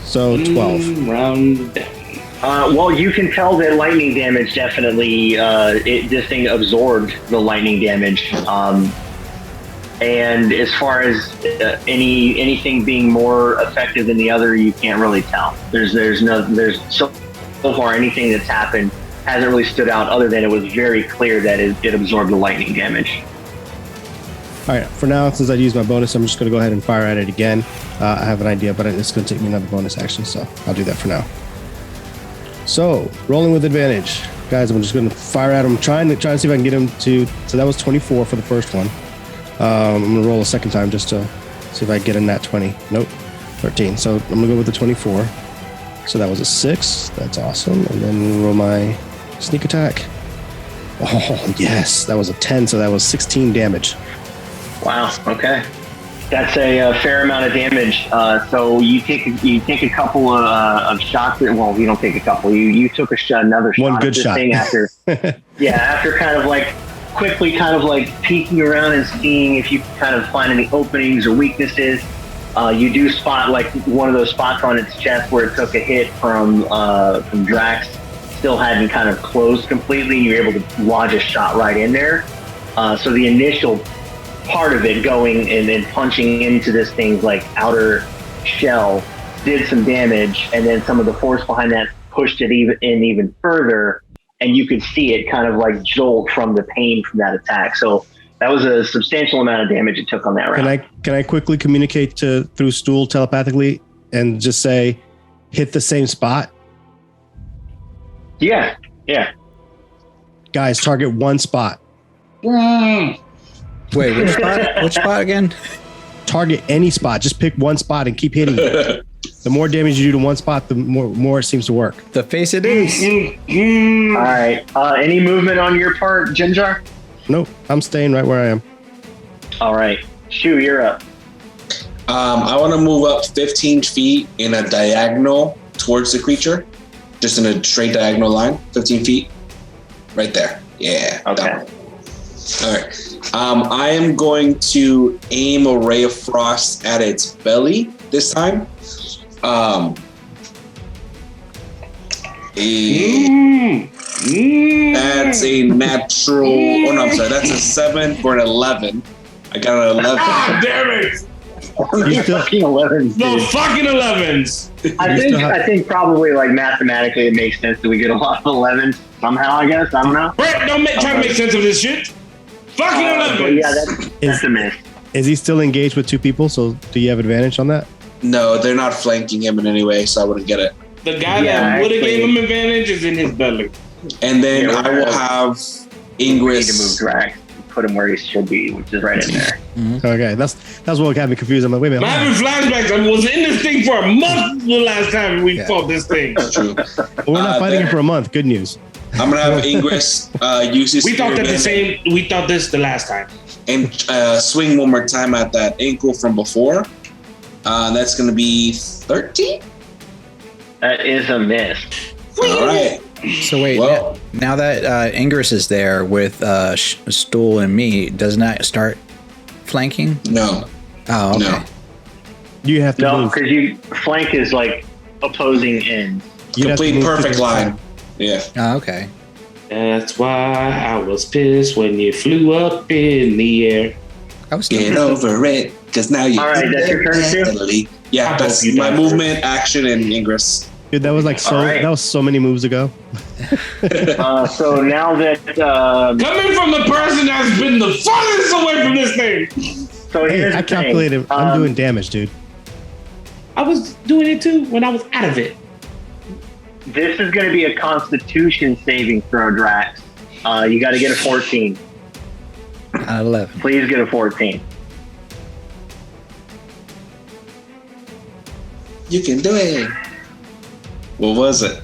So 12. Round down. Well, you can tell that lightning damage definitely. This thing absorbed the lightning damage. And as far as anything being more effective than the other, you can't really tell. There's so far anything that's happened hasn't really stood out, other than it was very clear that it absorbed the lightning damage. All right. For now, since I used my bonus, I'm just going to go ahead and fire at it again. I have an idea, but it's going to take me another bonus action, so I'll do that for now. So, rolling with advantage, guys. I'm just going to fire at him, trying to see if I can get him to. So that was 24 for the first one. I'm going to roll a second time just to see if I get in that 20. Nope, 13. So I'm going to go with the 24. So that was a 6. That's awesome. And then roll my sneak attack. Oh yes, that was a 10. So that was 16 damage. Wow. Okay. That's a fair amount of damage. So you take a couple of shots. Well, you don't take a couple. You took another shot. One good at this shot. thing after kind of like quickly kind of like peeking around and seeing if you can kind of find any openings or weaknesses. You do spot like one of those spots on its chest where it took a hit from Drax. Still hadn't kind of closed completely. You were able to lodge a shot right in there. So the initial part of it going and then punching into this thing's like outer shell did some damage, and then some of the force behind that pushed it even further, and you could see it kind of like jolt from the pain from that attack. So that was a substantial amount of damage it took on that round. Can I quickly communicate through stool telepathically and just say hit the same spot? Yeah. Guys, target one spot. wait, which spot? Which spot again? Target any spot. Just pick one spot and keep hitting it. The more damage you do to one spot, the more it seems to work. The face it is. All right. Any movement on your part, Ginger? Nope, I'm staying right where I am. All right. Shu, you're up. I want to move up 15 feet in a diagonal towards the creature, just in a straight diagonal line, 15 feet, right there. Yeah. Okay. All right. I am going to aim a ray of frost at its belly this time. That's a natural. Oh no, I'm sorry. That's a 7 for an 11. I got an 11. Ah, damn it! Fucking 11s, The dude. fucking 11s. I think probably like mathematically it makes sense that we get a lot of 11s somehow. I guess I don't know. Brett, don't try to make sense of this shit. Fucking 11s. But yeah, that's a miss. Is he still engaged with two people? So do you have advantage on that? No, they're not flanking him in any way, so I wouldn't get it. The guy Yeah, that would have actually- gave him advantage is in his belly. And then Yeah, I will have We need to move Ingress. Drax, put him where he should be, which is right in there. Okay, that's what got me confused. I'm like, wait a I'm minute. having flashbacks. I was in this thing for a month the last time we fought this thing. True. Well, we're not fighting him for a month. Good news. I'm gonna have Ingress use his We thought that spear we thought this the last time. and swing one more time at that ankle from before. That's gonna be 13. That is a miss. All right. So wait, Well- now that Ingress is there with Stool and me, doesn't that start flanking? No. Oh, okay. No. You have to No, move. because you flank is like opposing ends. You'd have to Complete move perfect 50%. line. Yeah. Oh, okay. That's why I was pissed when you flew up in the air. I was Get still over it, because now you. All right, that's your turn, too? Italy. Yeah, I that's hope you my die movement, action, and Ingress. Dude, that was like so. All right. That was so many moves ago. So now that Coming from the person that's been the farthest away from this thing. so Hey, here's I the thing. calculated. I'm doing damage, dude. I was doing it too when I was out of it. This is going to be a Constitution saving throw, Drax. You got to get a 14. 11. Please get a 14. You can do it. What was it?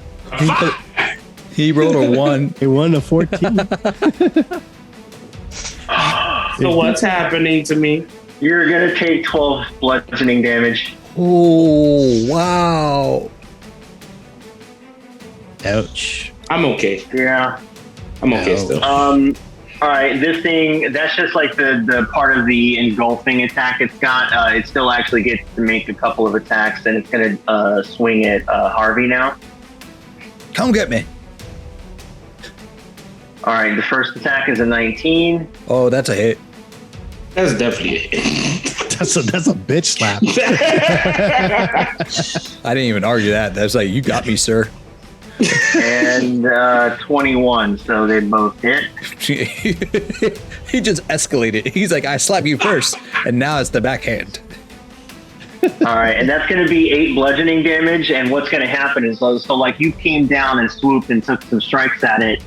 He rolled a 1. He won a 14. So what's happening to me? You're going to take 12 bludgeoning damage. Oh, wow. Ouch. I'm okay. Yeah. I'm okay No. still. All right, this thing, that's just like the part of the engulfing attack it's got. It still actually gets to make a couple of attacks, and it's going to swing at Harvey now. Come get me. All right, the first attack is a 19. Oh, that's a hit. That's definitely it. That's a bitch slap. I didn't even argue that. That's like, you got me, sir. And 21, so they both hit. He just escalated. He's like, I slapped you first, and now it's the backhand. All right, and that's going to be 8 bludgeoning damage. And what's going to happen is, so like you came down and swooped and took some strikes at it.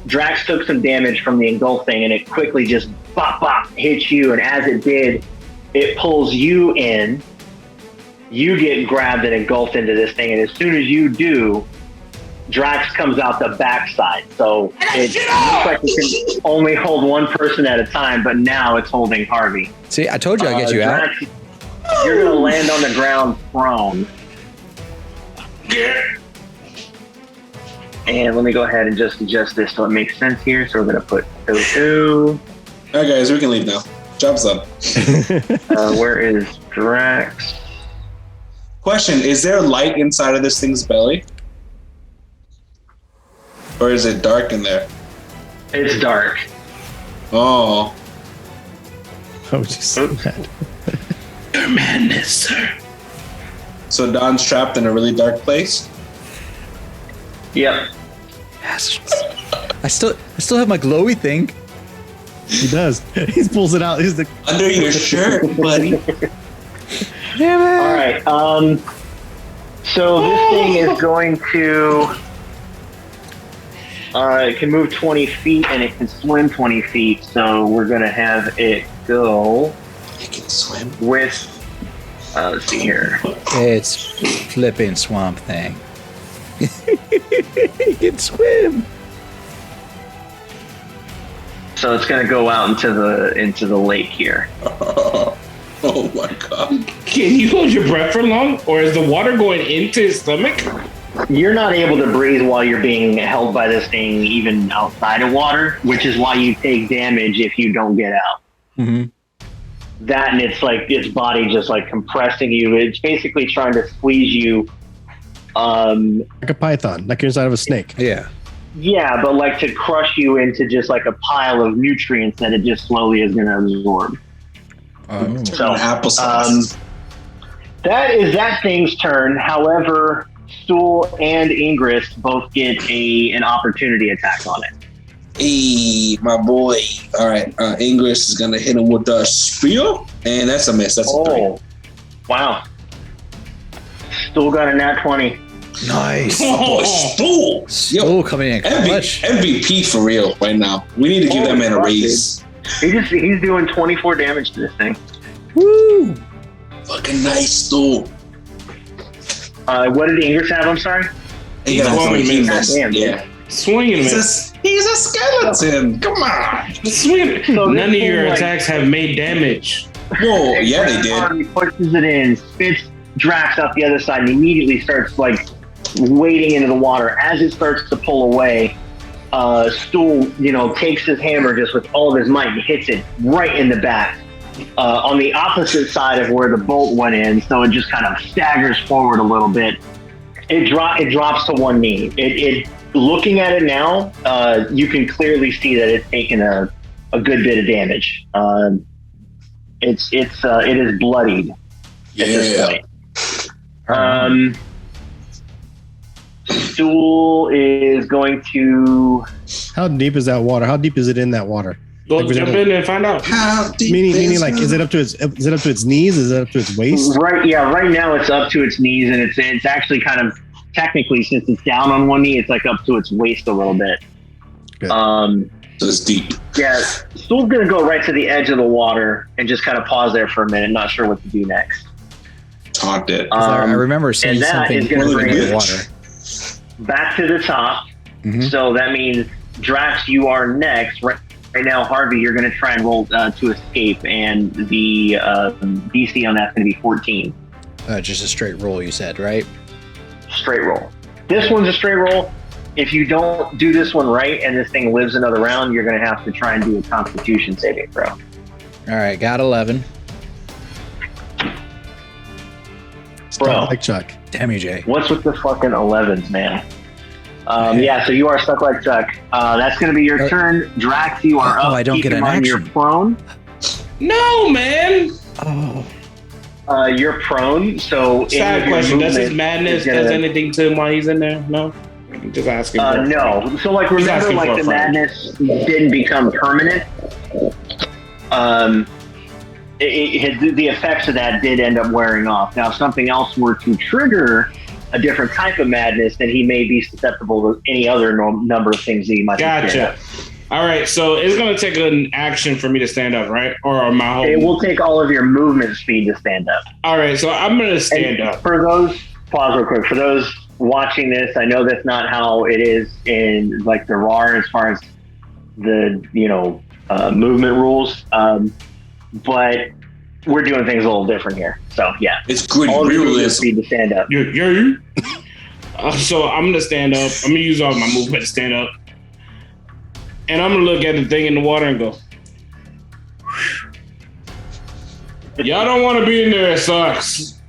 Drax took some damage from the engulfing, and it quickly just bop bop hits you. And as it did, it pulls you in. You get grabbed and engulfed into this thing, and as soon as you do, Drax comes out the backside. So it looks like it can only hold one person at a time, but now it's holding Harvey. See, I told you I'd get you out. Drax, you're going to land on the ground prone. And let me go ahead and just adjust this so it makes sense here. So we're going to put 2. All right, guys, we can leave now. Job's done. Where is Drax? Question: is there light inside of this thing's belly, or is it dark in there? It's dark. Oh, Oh, just mad. Your madness, sir. so Don's trapped in a really dark place. Yep. Yes. I still have my glowy thing. He does. He pulls it out. He's like, Under your shirt, buddy. All right. So this thing is going to. It can move 20 feet and it can swim 20 feet. So we're going to have it go You can swim. with Let's see here. It's flipping Swamp Thing. He can swim. So it's going to go out into the lake here. Oh my god! Can you hold your breath for long, or is the water going into his stomach? You're not able to breathe while you're being held by this thing, even outside of water, which is why you take damage if you don't get out. Mm-hmm. That, and it's like its body just like compressing you. It's basically trying to squeeze you. Like a python, like you're inside of a snake. Yeah. Yeah, but like to crush you into just like a pile of nutrients that it just slowly is going to absorb. So Applesauce. That is that thing's turn. However, Stool and Ingress both get an opportunity attack on it. Hey, my boy. All right, Ingress is gonna hit him with the spear, and that's a miss. That's a 3. Wow. Stool got a nat 20. Nice. My boy, Stool. Stool coming in clutch. MVP for real right now. We need to give that man a raise. He's doing 24 damage to this thing. Woo! Fucking nice, Stool. What did Ingress have? I'm sorry. He got a 3. He missed. Damn, Yeah. Swinging, man. He's a skeleton. Come on. Swinging. So None of this your thing, attacks have made damage. Whoa, yeah, they did. He pushes it in, spits Drax out the other side, and immediately starts like wading into the water. As it starts to pull away, Stool, takes his hammer just with all of his might and hits it right in the back. On the opposite side of where the bolt went in, so it just kind of staggers forward a little bit. It drops to one knee. It looking at it now, you can clearly see that it's taken a good bit of damage. It is bloodied at this point. Stool is going to. How deep is that water? How deep is it in that water? Go jump in and find out. How deep Meaning, like, is it up to its knees? Is it up to its waist? Right. Yeah. Right now, it's up to its knees, and it's actually kind of technically, since it's down on one knee, it's like up to its waist a little bit. Good. So it's deep. Yeah. Stool's gonna go right to the edge of the water and just kind of pause there for a minute, not sure what to do next. Talked it. I remember seeing and that something is gonna bring in it the water. back to the top. Mhm. So that means Drax, you are next. Right now, Harvey, you're going to try and roll to escape, and the DC on that's going to be 14. Just a straight roll, you said, right? Straight roll. This one's a straight roll. If you don't do this one right and this thing lives another round, you're going to have to try and do a Constitution saving throw. All right, got 11. Bro, Like Chuck. Damn you, Jay. what's with the fucking 11s, man? Yeah, so you are stuck like Chuck. That's going to be your turn. Drax, you are up. I don't Keep get in an mind action. You're prone. No, man. Oh. You're prone, so... Side question. Does his madness gonna- does anything to him while he's in there? No? Just asking. No. So, like, remember, asking like, for a the friend. madness didn't become permanent. The effects of that did end up wearing off. Now, if something else were to trigger a different type of madness, then he may be susceptible to any other number of things that he might be scared Gotcha. of. All right, so it's going to take an action for me to stand up, right? Or my whole... It will take all of your movement speed to stand up. All right, so I'm going to stand And up. For those, pause real quick. For those watching this, I know that's not how it is in like the RAR as far as the movement rules, but we're doing things a little different here. So yeah, It's gritty all of your movement realism. speed to stand up. Yeah. So I'm going to stand up. I'm going to use all my movement to stand up. And I'm going to look at the thing in the water and go, y'all don't want to be in there, it sucks.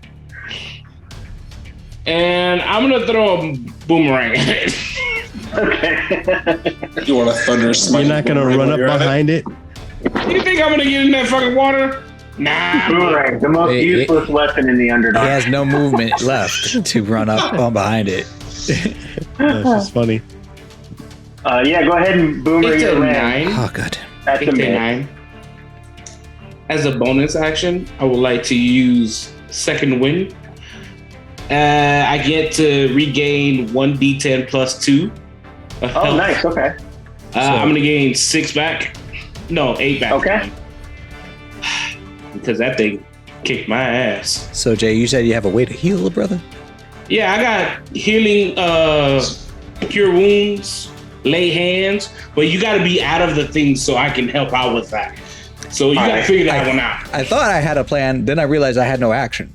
And I'm going to throw a boomerang at it. Okay. You want a thunder smite? You're not gonna run up behind it. You think I'm going to get in that fucking water? Nah. Boomerang, the most useless weapon in the He Underdark. has no movement left to run up on behind it. That's just funny. Yeah, go ahead and boomerang It's a your ram. 9. Oh, God. That's a It's a miss. 9. As a bonus action, I would like to use Second Wind. I get to regain 1d10 plus 2. Oh, health. nice. Okay. I'm going to gain 6 back. No, 8 back. Okay. Because that thing kick my ass. So Jay, you said you have a way to heal, brother? Yeah, I got healing, cure wounds, lay hands, but you got to be out of the thing so I can help out with that. So you got to figure that one out. I thought I had a plan, then I realized I had no action.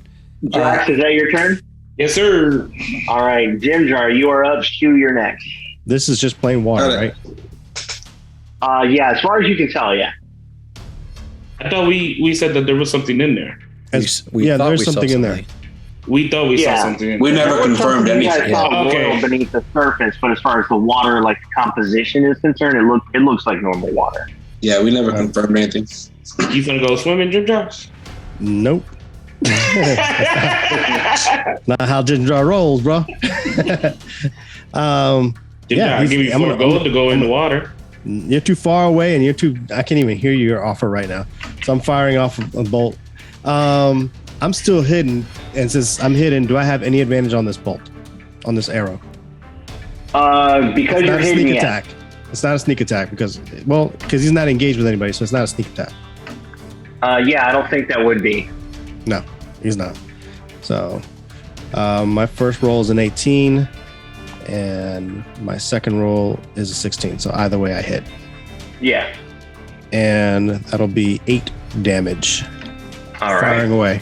Drax, is that your turn? Yes, sir. All right, Jim Jar, you are up. Shu, you're next. This is just plain water, right? Yeah, as far as you can tell, yeah. I thought we said that there was something in there. Yeah, there's something in there. We thought we saw something in We there. never confirmed anything. Boil beneath the surface, but as far as the water, like the composition is concerned, it looks like normal water. Yeah, we never confirmed anything. You gonna go swimming, Jim Jar? Nope. Not how Ginger rolls, bro. Jim Jar, give me 4 gold to go in the water. You're too far away, and I can't even hear your offer right now. So I'm firing off a bolt. I'm still hidden, and since I'm hidden, do I have any advantage on this bolt, on this arrow? Because you're hidden, sneak attack. It's not a sneak attack because he's not engaged with anybody, so it's not a sneak attack. Yeah, I don't think that would be. No, he's not. So my first roll is an 18, and my second roll is a 16. So either way, I hit. Yeah. And that'll be 8 damage. All right. Firing away.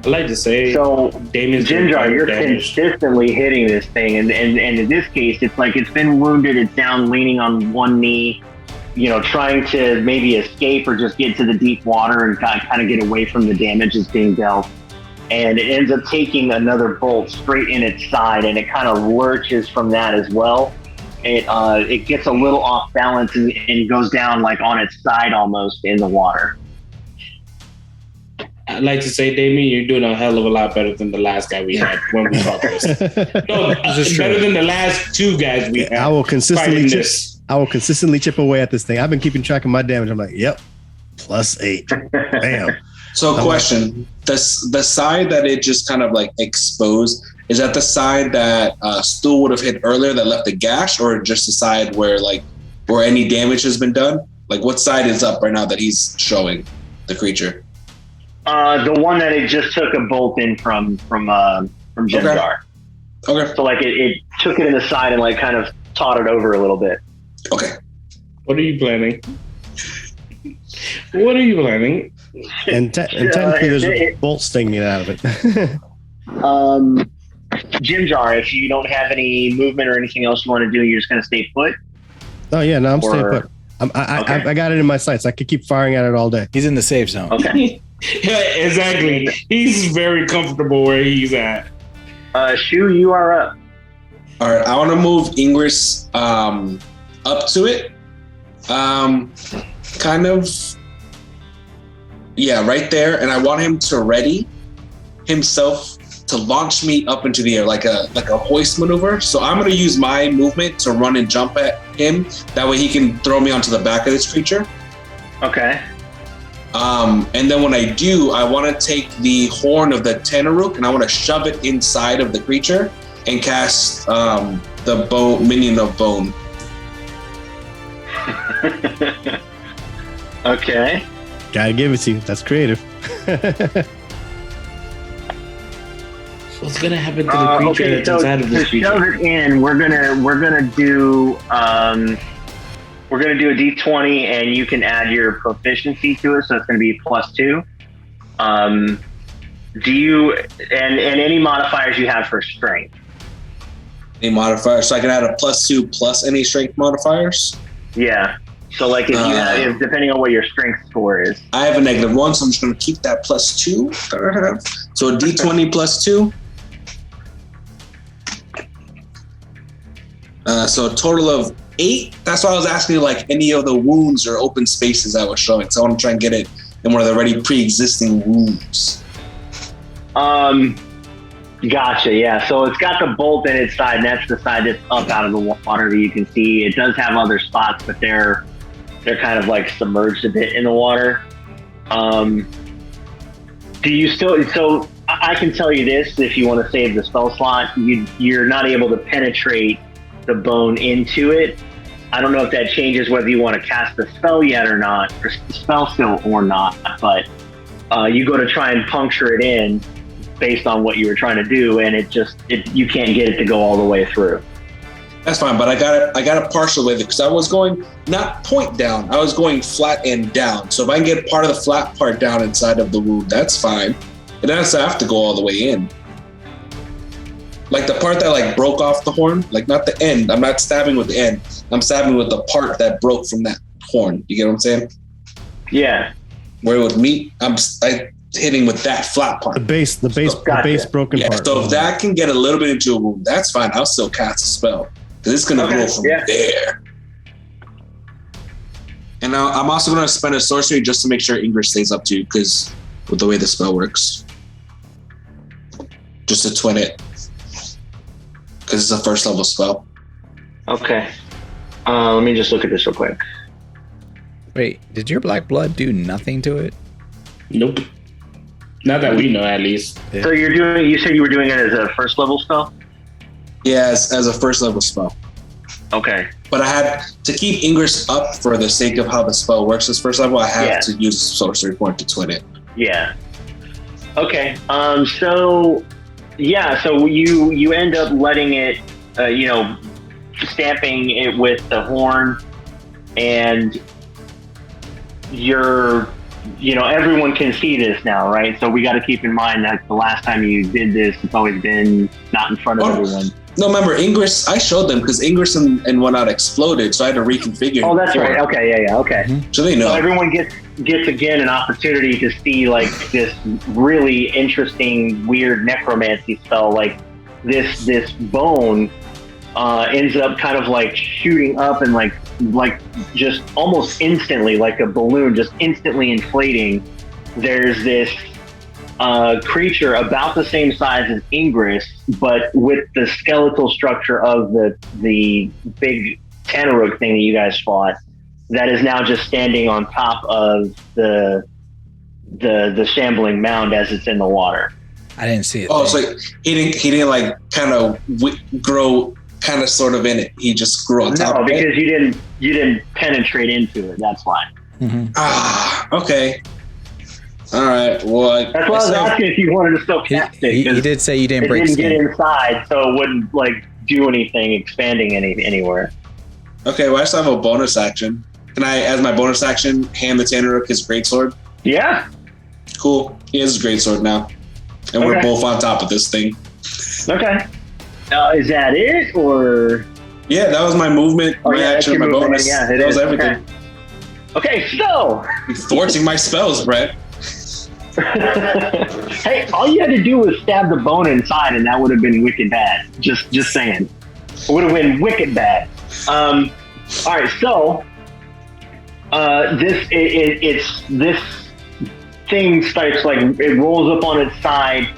I like to say, so Damian's Ginger, you're consistently hitting this thing, and in this case, it's like it's been wounded. It's down, leaning on one knee, trying to maybe escape or just get to the deep water and kind of get away from the damage that's being dealt. And it ends up taking another bolt straight in its side, and it kind of lurches from that as well. It gets a little off balance and goes down like on its side almost in the water. I'd like to say, Damian, you're doing a hell of a lot better than the last guy we had when we fought this. No, better than the last 2 guys we had. I will consistently chip away at this thing. I've been keeping track of my damage. I'm like, yep, +8. Bam. So, question: the side that it just kind of like exposed, is that the side that Stu would have hit earlier that left a gash, or just the side where any damage has been done? Like, what side is up right now that he's showing the creature? The one that it just took a bolt in from Jim Jar. Okay. So like it took it in the side and like kind of taught it over a little bit. Okay. What are you planning? What are you planning? And technically, there's a bolt stinging out of it. Jim Jar, if you don't have any movement or anything else you want to do, you're just going to stay put. Oh yeah, no, I'm staying put. I got it in my sights. I could keep firing at it all day. He's in the safe zone. Okay. Yeah, exactly. He's very comfortable where he's at. Shu, you are up. All right, I want to move Ingress up to it. Kind of, yeah, right there. And I want him to ready himself to launch me up into the air like a hoist maneuver. So I'm going to use my movement to run and jump at him. That way he can throw me onto the back of this creature. Okay. And then when I do, I want to take the horn of the Tenaruk and I want to shove it inside of the creature and cast the minion of bone. Okay. Gotta give it to you. That's creative. What's gonna happen to the creature that's inside of this creature? To shove it in, we're gonna do a D20, and you can add your proficiency to it, so it's gonna be +2. Do you and any modifiers you have for strength? Any modifiers, so I can add a +2 plus any strength modifiers. Yeah. So like if you have, depending on what your strength score is. I have a -1, so I'm just gonna keep that +2 that I have. So a D20 +2. So a total of 8. That's why I was asking you, like, any of the wounds or open spaces I was showing. So I want to try and get it in one of the already pre-existing wounds. Gotcha. Yeah. So it's got the bolt in its side, and that's the side that's up out of the water that you can see. It does have other spots, but they're kind of like submerged a bit in the water. Do you still? So I can tell you this: if you want to save the spell slot, you're not able to penetrate the bone into it. I don't know if that changes whether you want to cast the spell yet or not, or spell still or not, but you go to try and puncture it in based on what you were trying to do, and you can't get it to go all the way through. That's fine, but I got it partial with it because I was going not point down, I was going flat and down. So if I can get part of the flat part down inside of the wound, that's fine. It doesn't have to go all the way in. Like the part that like broke off the horn, like not the end. I'm not stabbing with the end. I'm stabbing with the part that broke from that horn. You get what I'm saying? Yeah. Where it would meet, I'm hitting with that flat part. The base broken part. So if that can get a little bit into a wound, that's fine. I'll still cast a spell because it's gonna go from there. And now I'm also gonna spend a sorcery just to make sure Ingrid stays up too, because with the way the spell works, just to twin it, because it's a first level spell. Okay. Let me just look at this real quick. Wait, did your black blood do nothing to it? Nope. Not that we know, at least. Yeah. So you said you were doing it as a first level spell? Yeah, as a first level spell. Okay. But I had to keep Ingris up for the sake of how the spell works as first level. I have to use a sorcery point to twin it. Yeah. Okay. So you end up letting it, stamping it with the horn, and everyone can see this now, right? So we got to keep in mind that the last time you did this, it's always been not in front of everyone. No, remember, Ingris, I showed them because Ingris and whatnot exploded, so I had to reconfigure. Oh, that's right. Okay, yeah, okay. Mm-hmm. So they know. So everyone gets again an opportunity to see like this really interesting, weird necromancy spell. Like this bone ends up kind of like shooting up and like just almost instantly, like a balloon, just instantly inflating. There's this creature about the same size as Ingris, but with the skeletal structure of the big Tanarug thing that you guys fought, that is now just standing on top of the shambling mound as it's in the water. I didn't see it. Oh, so he didn't like kind of grow kind of sort of in it. He just grew on top of it. No, because you didn't penetrate into it. That's why. Mm-hmm. Okay. All right. Well, that's why I was asking if you wanted to still cast it. He did say you didn't break it. It skin. didn't get inside, so it wouldn't like do anything, expanding anywhere. Okay. Well, I still have a bonus action. Can I, as my bonus action, hand the Tanaruk his greatsword? Yeah. Cool. He has his greatsword now, and we're both on top of this thing. Okay. Is that it, or? Yeah, that was my movement, my action, my bonus. Yeah, that was everything. Okay, so. You're thwarting my spells, Brett. Hey, all you had to do was stab the bone inside, and that would have been wicked bad. Just saying, it would have been wicked bad. All right, so this thing starts like it rolls up on its side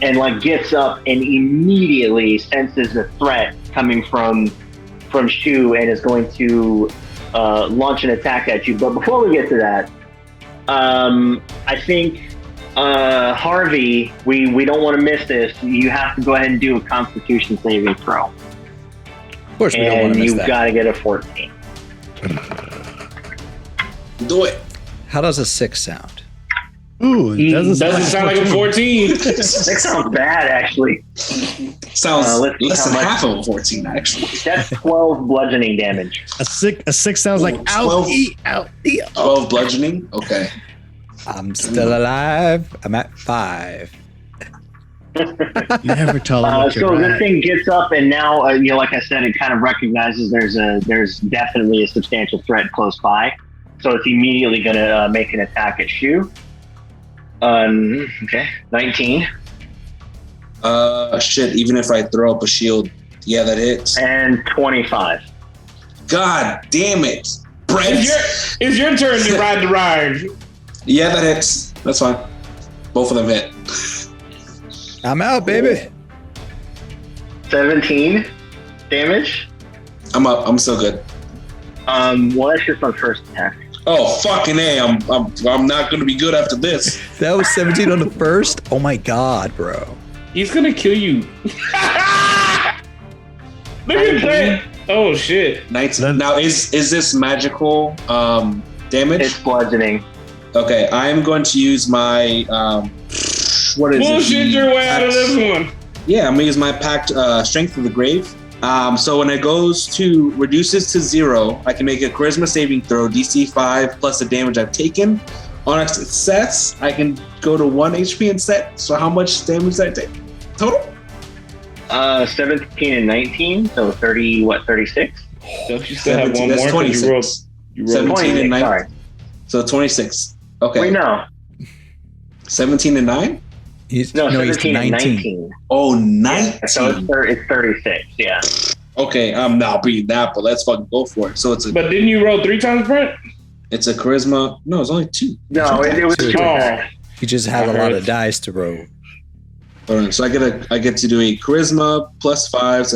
and like gets up and immediately senses a threat coming from Shu and is going to launch an attack at you. But before we get to that, I think Harvey, we don't want to miss this. You have to go ahead and do a Constitution saving throw. Of course, we don't want to miss that. And you've got to get a 14. Do it. How does a 6 sound? Ooh, it doesn't sound like a 14. That sounds bad, actually. Sounds less than half of a 14, actually. That's 12 bludgeoning damage. A 6 sounds like 12 out. bludgeoning? Okay. I'm still alive. I'm at 5. Never tell them what so this thing gets up, and now, like I said, it kind of recognizes there's definitely a substantial threat close by. So it's immediately going to make an attack at Shu. Okay, 19. Shit, even if I throw up a shield, yeah, that hits. And 25. God damn it. Brett. It's your turn to ride the ride. Yeah, that hits. That's fine. Both of them hit. I'm out, baby. 17 damage. I'm up. I'm still good. Well, that's just my first attack. Oh, fucking A. I'm not going to be good after this. That was 17 on the first? Oh my god, bro. He's gonna kill you. Look at that. Oh shit. 19. Now, is this magical damage? It's bludgeoning. Okay, I am going to use my what is Bullshit it? your way out of this one. Yeah, I'm gonna use my packed strength of the grave. So when it goes to reduces to 0, I can make a charisma saving throw, DC 5 plus the damage I've taken. On a success, I can go to 1 HP instead. So how much damage did I take total? 17 and 19, so 30. What? 36. Don't you still have one That's more? 26. You rolled 17 and 9. Sorry. So 26. Okay. Wait, no. 17 and 9. He's 17 and 19. Oh, 19. So it's 36. Yeah. Okay, I'm not beating that, but let's fucking go for it. So it's a But didn't you roll 3 times, Brent? it's a charisma. No, it's only 2. No, it was Two. two. Oh, He just had a lot of dice to roll. So I get to do a charisma plus 5.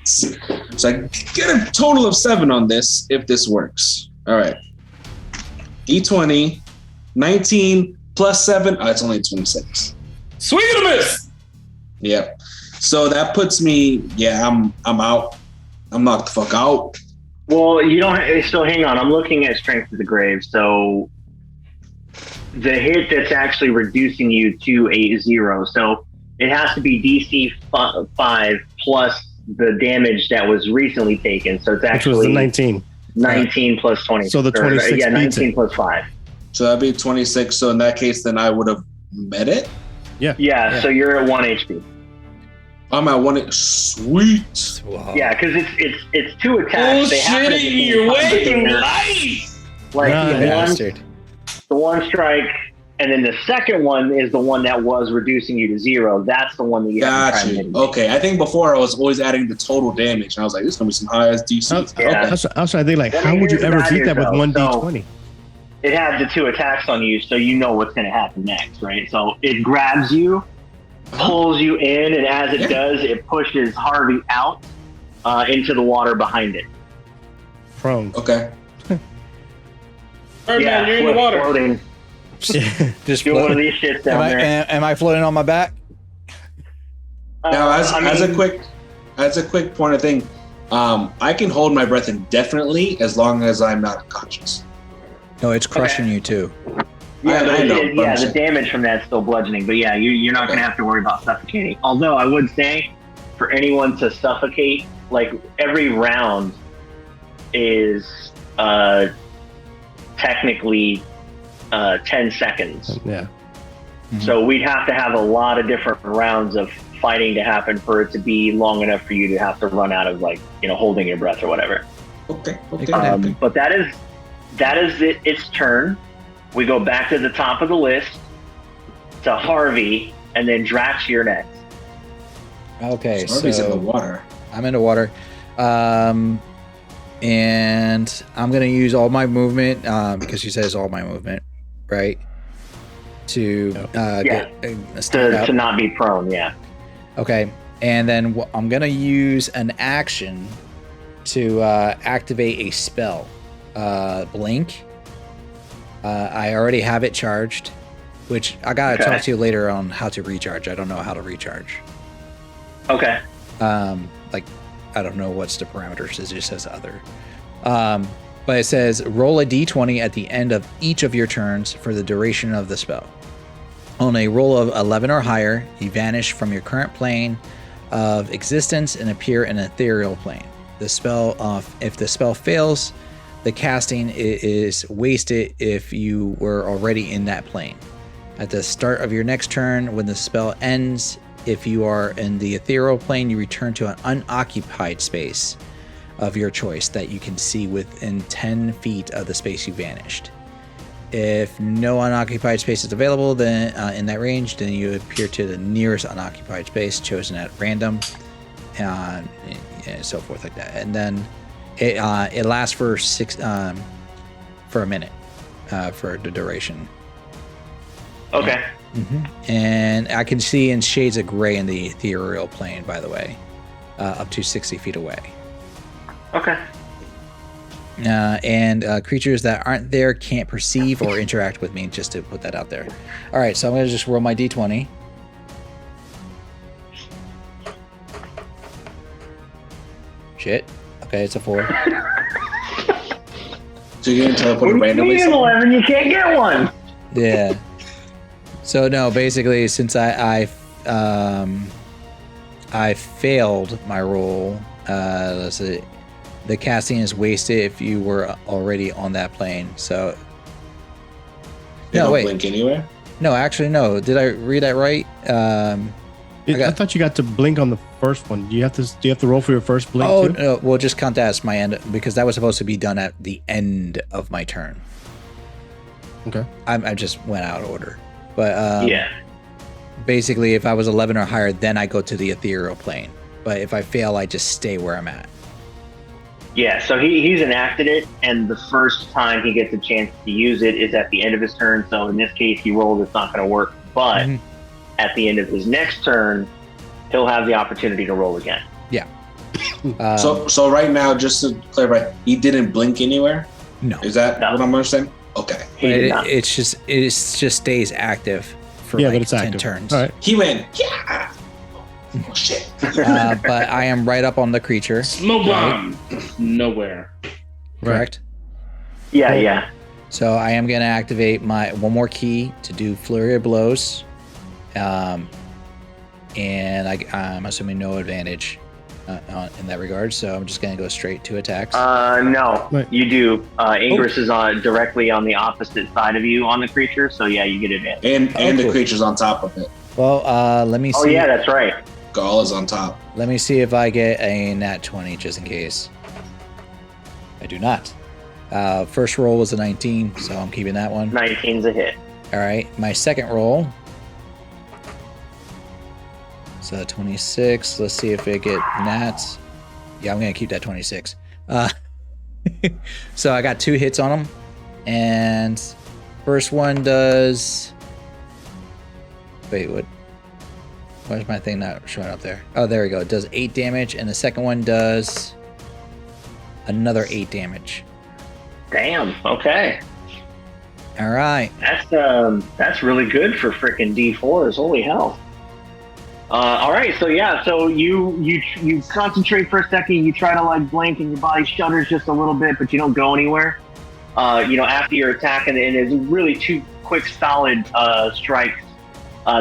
So I get a total of 7 on this if this works. All right. D20, 19 plus 7. Oh, it's only 26. swing and a miss. Yeah. So that puts me. Yeah, I'm out. I'm knocked the fuck out. Well, you don't. So hang on. I'm looking at Strength of the Grave. So the hit that's actually reducing you to a 0. So it has to be DC 5 plus the damage that was recently taken. So it's Which actually was the 19. 19 plus 20. So the 26 yeah, beats 19 it. plus 5. So that'd be 26. So in that case, then I would have met it. Yeah, so you're at 1 HP. I'm at 1. Sweet. Wow. Yeah, because it's 2 attacks. They happen at the Bullshitting same your time, way but through they're- life. Like Nah, the one strike, and then the second one is the one that was reducing you to 0. That's the one that you have to try and Gotcha. hit. Okay, I think before I was always adding the total damage, and I was like, "This is gonna be some high ass DC." Yeah. I was trying to think, like, Well, how would you here's the ever bad beat news, that with though. 1d20? It has the 2 attacks on you, so you know what's going to happen next, right? So it grabs you, pulls you in, and as it does, it pushes Harvey out into the water behind it. Prone. Okay. Birdman, you're in the water. Floating. Just Do one of float. these shits down there. Am I floating on my back? Now, as I a quick point of thing, I can hold my breath indefinitely as long as I'm not unconscious. No, it's crushing you too. Yeah, I know, but I'm the saying- damage from that's still bludgeoning, but yeah, you're not going to have to worry about suffocating. Although I would say, for anyone to suffocate, like every round is technically 10 seconds. Yeah. So we'd have to have a lot of different rounds of fighting to happen for it to be long enough for you to have to run out of holding your breath or whatever. Okay. But that is its turn. We go back to the top of the list to Harvey, and then Drax, you're next. Okay, Harvey's in the so water. I'm in the water. And I'm going to use all my movement, because she says all my movement, right? To get stand up. To not be prone, yeah. Okay, and then I'm going to use an action to activate a spell. Blink. I already have it charged, which I got to talk to you later on how to recharge. I don't know how to recharge. Okay. I don't know what's the parameters. It just says other. But it says roll a d20 at the end of each of your turns for the duration of the spell. On a roll of 11 or higher, you vanish from your current plane of existence and appear in an ethereal plane. The spell, if the spell fails, the casting is wasted if you were already in that plane. At the start of your next turn, when the spell ends, if you are in the ethereal plane, you return to an unoccupied space of your choice that you can see within 10 feet of the space you vanished. If no unoccupied space is available then in that range, then you appear to the nearest unoccupied space chosen at random, and so forth like that. And then it lasts for a minute for the duration. Okay. And I can see in shades of gray in the ethereal plane, by the way, up to 60 feet away. Okay. And creatures that aren't there can't perceive or interact with me, just to put that out there. All right, so I'm going to just roll my d20. Shit. Okay, it's a 4. So you're gonna teleport What do you randomly? mean 11? You can't get one. Yeah. So no, basically, since I failed my roll, let's see, the casting is wasted if you were already on that plane. So You don't blink anywhere. No, actually, no. Did I read that right? I thought you got to blink on the first one. Do you have to roll for your first blink too? No, we'll just count that as my end because that was supposed to be done at the end of my turn. Okay. I just went out of order, but Yeah. basically, if I was 11 or higher, then I go to the ethereal plane. But if I fail, I just stay where I'm at. Yeah, so he's enacted it, and the first time he gets a chance to use it is at the end of his turn. So in this case, he rolled, it's not going to work. But at the end of his next turn, he'll have the opportunity to roll again. Yeah. So right now, just to clarify, he didn't blink anywhere? No. Is that No. what I'm understanding? Okay. It just stays active for Yeah, like but it's 10 active. turns. He went, yeah. Oh, shit. But I am right up on the creature. Smoke bomb. Nowhere. Correct? Yeah. So I am going to activate my one more key to do flurry of blows. And I'm assuming no advantage in that regard. So I'm just going to go straight to attacks. No, Right. you do. Ingress is directly on the opposite side of you on the creature, so yeah, you get advantage. And the cool. creature's on top of it. Well, let me see. Oh yeah, that's right. Gall is on top. Let me see if I get a nat 20 just in case. I do not. First roll was a 19, so I'm keeping that one. 19's a hit. All right, my second roll. So 26. Let's see if it get nats. Yeah, I'm gonna keep that 26. So I got 2 hits on them, and first one does. Wait, what? Why is my thing not showing up there? Oh, there we go. It does 8 damage, and the second one does another 8 damage. Damn. Okay. All right. That's really good for freaking D4s. Holy hell. All right. So yeah. So you concentrate for a second. You try to like blink, and your body shudders just a little bit, but you don't go anywhere. After your attack, and it's really 2 quick, solid strikes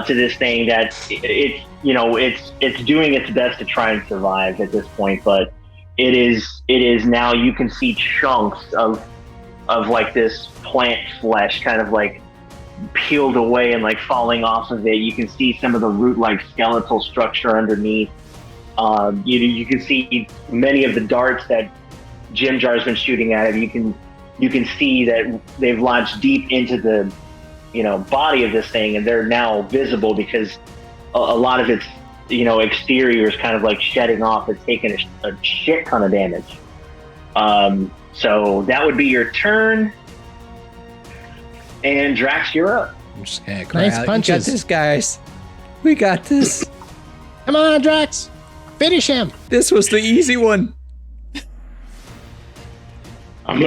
to this thing that it's doing its best to try and survive at this point, but it is now you can see chunks of like this plant flesh kind of like peeled away and like falling off of it. You can see some of the root-like skeletal structure underneath. You can see many of the darts that Jim Jar's been shooting at it. You can see that they've lodged deep into the body of this thing, and they're now visible because a lot of its exterior is kind of like shedding off. It's taken a shit ton of damage. So that would be your turn, and Drax, you're up. I'm just gonna cry Nice out. punches. We got this, guys. We got this. Come on, Drax. Finish him. This was the easy one. I'm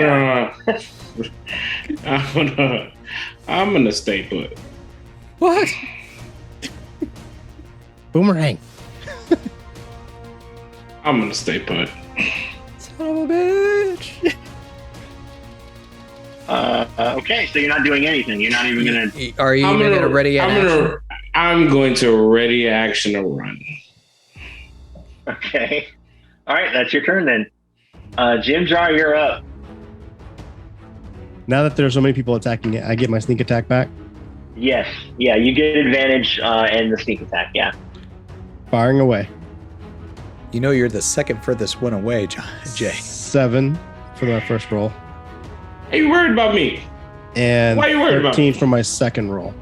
gonna stay put. What? Boomerang. I'm gonna stay put. Son of a bitch. Okay, so you're not doing anything. You're not even gonna. Are you even gonna ready at action? I'm going to ready action to run. Okay. All right, that's your turn then. Jim Jar, you're up. Now that there's so many people attacking it, I get my sneak attack back. Yes. Yeah, you get advantage and the sneak attack. Yeah. Firing away. You know you're the second furthest one away, Jay. 7 for my first roll. Are you worried about me? And Why are you worried about 13 for my second roll.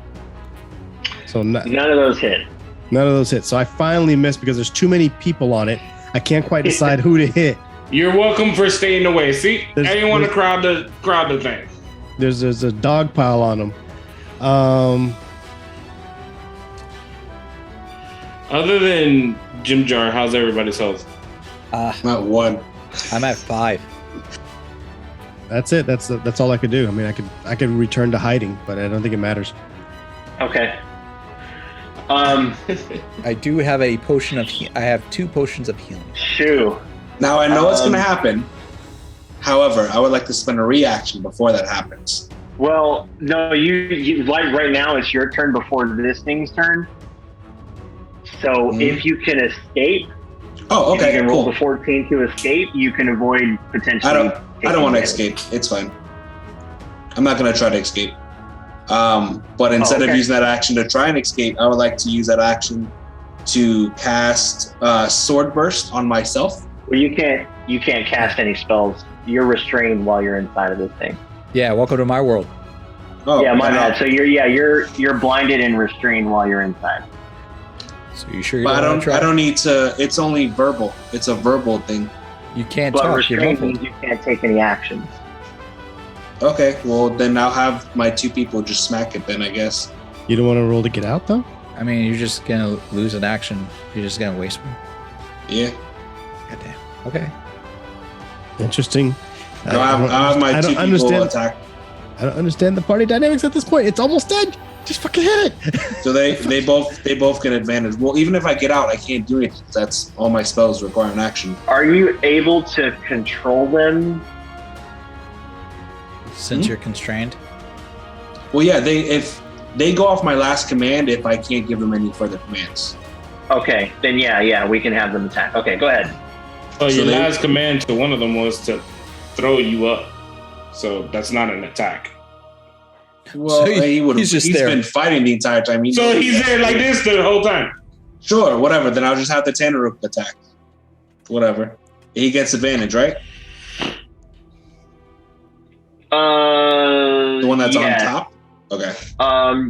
So None of those hit. none of those hit. So I finally missed because there's too many people on it. I can't quite decide who to hit. You're welcome for staying away. See, I There's- didn't want to crowd the thing. There's a dog pile on them. Other than Jim Jar, how's everybody's health? Not 1. I'm at 5. That's it. That's all I could do. I mean, I could return to hiding, but I don't think it matters. Okay. I do have a potion of. I have 2 potions of healing. Shoo. Now I know it's going to happen. However, I would like to spend a reaction before that happens. Well, no, you like right now it's your turn before this thing's turn. So if you can escape, Oh, okay, if you can roll cool. the 14 to escape, you can avoid potentially. I don't want to escape. It's fine. I'm not gonna try to escape. But instead of using that action to try and escape, I would like to use that action to cast Sword Burst on myself. Well, you can't cast any spells. You're restrained while you're inside of this thing. Yeah, welcome to my world. Oh, yeah, my bad. So you're blinded and restrained while you're inside. So you sure you But don't want to try? I don't need to. It's only verbal. It's a verbal thing. You can't But talk. You're restrained muffled. means you can't take any actions. Okay, well then I'll have my two people just smack it then, I guess. You don't want to roll to get out though? I mean, you're just gonna lose an action. You're just gonna waste one. Yeah. Goddamn. Okay. Interesting. I'll have my two people attack. I don't understand the party dynamics at this point. It's almost dead. Just fucking hit it. So they both get advantage. Well, even if I get out, I can't do anything. That's all my spells require an action. Are you able to control them? Since you're constrained. Well, yeah, if they go off my last command, if I can't give them any further commands. Okay, then yeah, we can have them attack. Okay, go ahead. So your last command to one of them was to throw you up. So that's not an attack. Well, So he's been fighting the entire time. So he's there like this the whole time. Sure, whatever. Then I'll just have the Tanaruk attack. Whatever. He gets advantage, right? The one that's on top? Okay.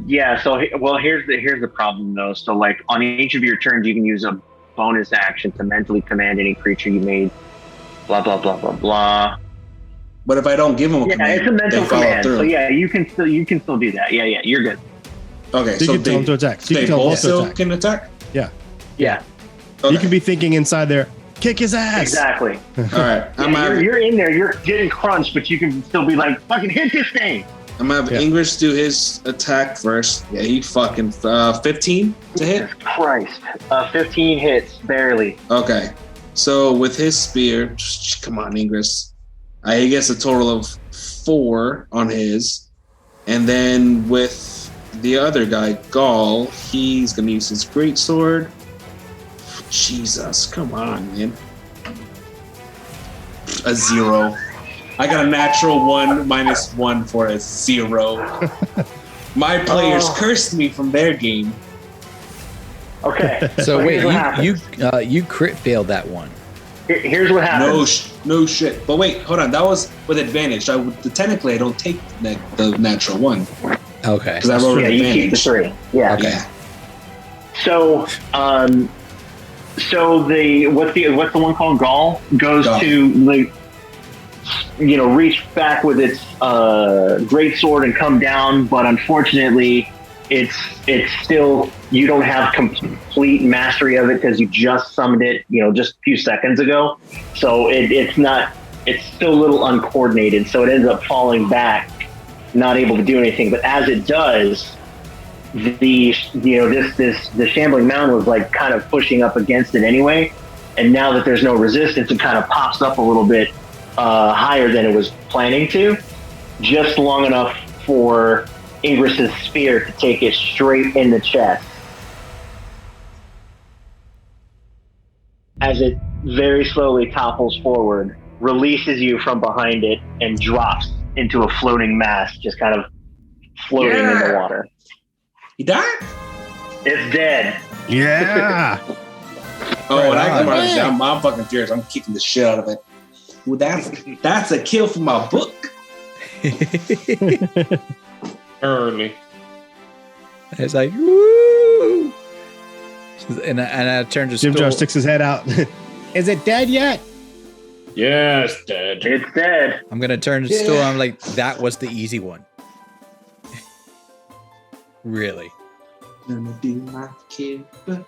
Yeah, so here's the problem though. So like on each of your turns you can use a bonus action to mentally command any creature you made. Blah blah blah blah blah. But if I don't give him a command, it's a mental they follow command. through. So yeah, you can still do that. Yeah, you're good. Okay, So you can tell them to attack. So you they can tell both both to still attack. can attack? Yeah. Okay. You can be thinking inside there, kick his ass. Exactly. All right. You're in there, you're getting crunched, but you can still be like, fucking hit this thing. I'm gonna have English do his attack first. Yeah, he fucking 15 to hit. Jesus Christ. 15 hits, barely. Okay, so with his spear, come on, English. He gets a total of 4 on his, and then with the other guy, Gaul, he's gonna use his greatsword. Jesus, come on, man. A 0. I got a natural 1 minus 1 for a 0. My players cursed me from their game. Okay. So wait, here's what happens. you crit failed that one. Here's what happens. No shit. But wait, hold on. That was with advantage. Technically, I don't take the natural 1 Okay. because I rolled an you keep the advantage. 3. Yeah. Okay. Yeah. So, so what's the one called? Gaul goes to like, reach back with its great sword and come down, but unfortunately, it's still, you don't have complete mastery of it because you just summoned it, just a few seconds ago. So it's still a little uncoordinated. So it ends up falling back, not able to do anything. But as it does, the shambling mound was like kind of pushing up against it anyway, and now that there's no resistance, it kind of pops up a little bit higher than it was planning to, just long enough for Ingris's spear to take it straight in the chest. As it very slowly topples forward, releases you from behind it, and drops into a floating mass, just kind of floating in the water. He died? It's dead. Yeah. Oh, when I come out of this, I'm fucking furious. I'm kicking the shit out of it. Well, that's a kill for my book. Early. It's like, woo! And I turned to Jim Jar sticks his head out. Is it dead yet? Yes, dead. It's dead. I'm gonna turn to Stool. I'm like, that was the easy one. Really? Gonna do my kid, but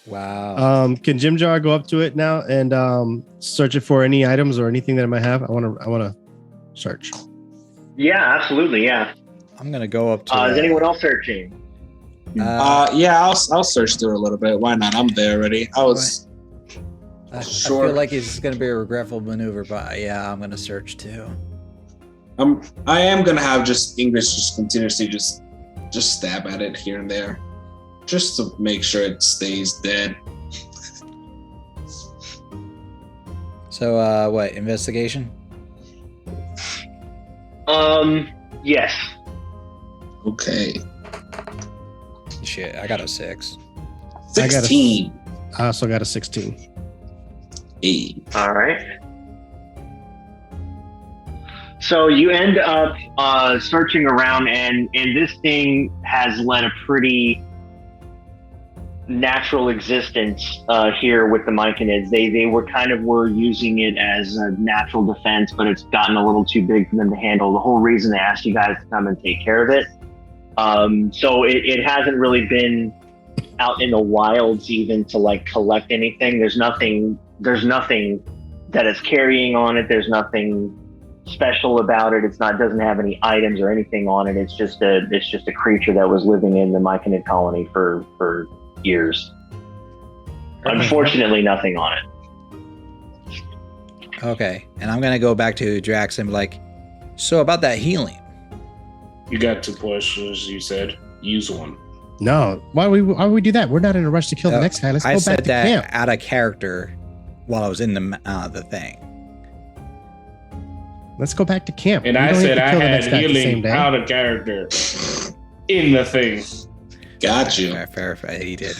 Wow. Can Jim Jar go up to it now and search it for any items or anything that it might have? I want to search. Yeah, absolutely. Yeah. I'm gonna go up to. Is anyone else searching? yeah, I'll search through it a little bit. Why not? I'm there already. I Sure. feel like it's gonna be a regretful maneuver, but yeah, I'm gonna search too. I am gonna have just English just continuously just stab at it here and there, just to make sure it stays dead. So, what, investigation? Yes. Okay. Shit, I got a 6. 16. I also got a 16. 8. All right. So you end up searching around, and this thing has led a pretty natural existence here with the myconids. They were using it as a natural defense, but it's gotten a little too big for them to handle. The whole reason they asked you guys to come and take care of it. So it hasn't really been out in the wilds even to like collect anything. There's nothing that it's carrying on it. There's nothing special about it. Doesn't have any items or anything on it. It's just a creature that was living in the myconid colony for years. Unfortunately, nothing on it. Okay, and I'm gonna go back to Drax and be like, so about that healing. You got 2 questions. You said use one. No, why would we do that? We're not in a rush to kill the next guy. Let's go I back said to that camp. out of character while I was in the thing. Let's go back to camp. And We I don't need said to I kill the had next guy the same healing day. out of character in the thing. Got you. Fair, he did.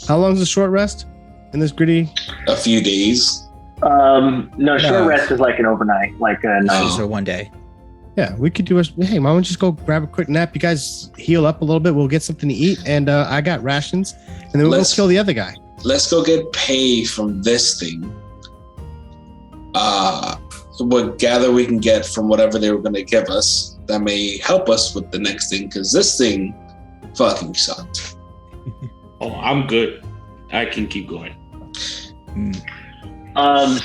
How long is the short rest in this gritty? A few days. No, short rest is like an overnight, like a night. Just for one day. Yeah, we could do hey, why don't we just go grab a quick nap? You guys heal up a little bit. We'll get something to eat. And I got rations. And then we'll go kill the other guy. Let's go get pay from this thing. What gather we can get from whatever they were going to give us that may help us with the next thing, because this thing fucking sucked. Oh, I'm good. I can keep going.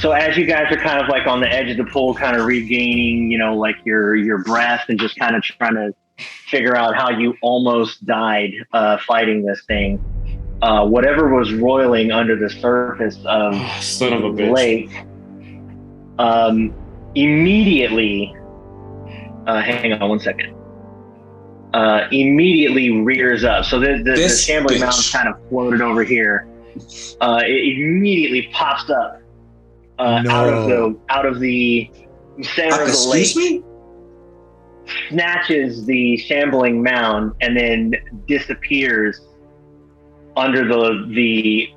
So as you guys are kind of like on the edge of the pool, kind of regaining, like your breath and just kind of trying to figure out how you almost died fighting this thing, whatever was roiling under the surface of Son of a the bitch. lake, immediately, hang on one second, immediately rears up. So the shambling mound kind of floated over here. It immediately pops up out of the center of the lake. Excuse me? Snatches the shambling mound and then disappears under the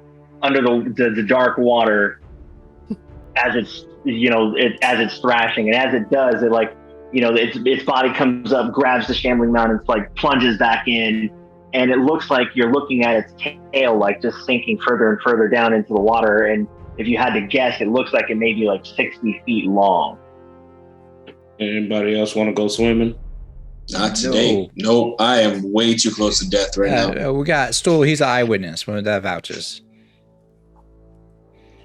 dark water as it's as it's thrashing, and as it does, it its body comes up, grabs the shambling mound, and like plunges back in, and it looks like you're looking at its tail like just sinking further and further down into the water. And if you had to guess, it looks like it may be like 60 feet long. Anybody else want to go swimming? Not today. Nope. I am way too close to death right now. We got Stool. He's an eyewitness. One of that vouchers.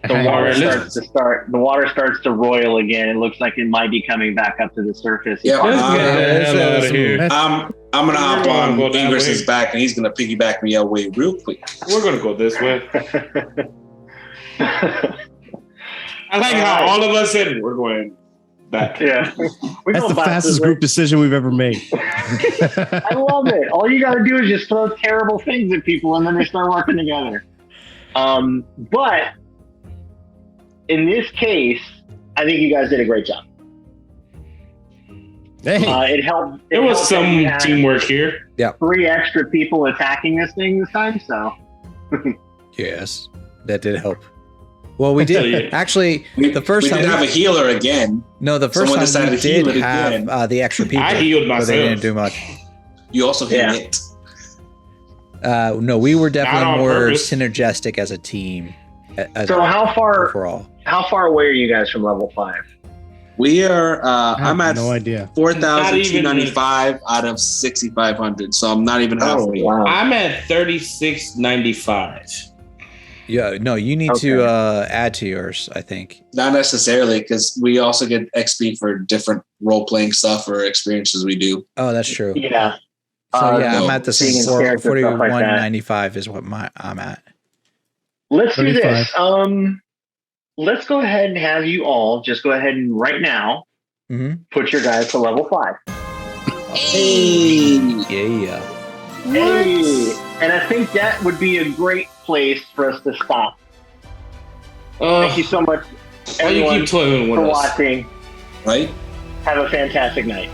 The water starts to roil again. It looks like it might be coming back up to the surface. Yeah, Let's get the hell out of here. I'm gonna hop on Go that Ingris's way. back, and he's gonna piggyback me away real quick. We're gonna go this way. I like how all of us said we're going back. Yeah. That's the fastest group decision we've ever made. I love it. All you got to do is just throw terrible things at people, and then they start working together. But in this case, I think you guys did a great job. Hey, It helped. There was helped that some you had teamwork here. 3 extra people attacking this thing this time. So Yes, that did help. Well, we did actually. The first we time did have a healer again. no, the first Someone time decided we to heal did it have again. the extra people. I healed but they myself. didn't do much. You also hit Yeah. it. No, we were Not definitely on more purpose. synergistic as a team. So how far overall? how far away are you guys from level 5? We are. I have I'm at no idea. 4,295 out of 6,500. So I'm not even halfway. wow. I'm at 3695. Yeah, no, you need to add to yours. I think. Not necessarily, because we also get XP for different role playing stuff or experiences we do. Oh, that's true. Yeah. So yeah, no. I'm at the Seeing same his character, stuff like that. 41.95 is what I'm at. Let's do 35. this. Let's go ahead and have you all just go ahead and right now put your guys to level 5. Hey. Yeah. Hey. And I think that would be a great place for us to stop. Thank you so much, Why you everyone, keep toiling with for us? watching. Right? Have a fantastic night.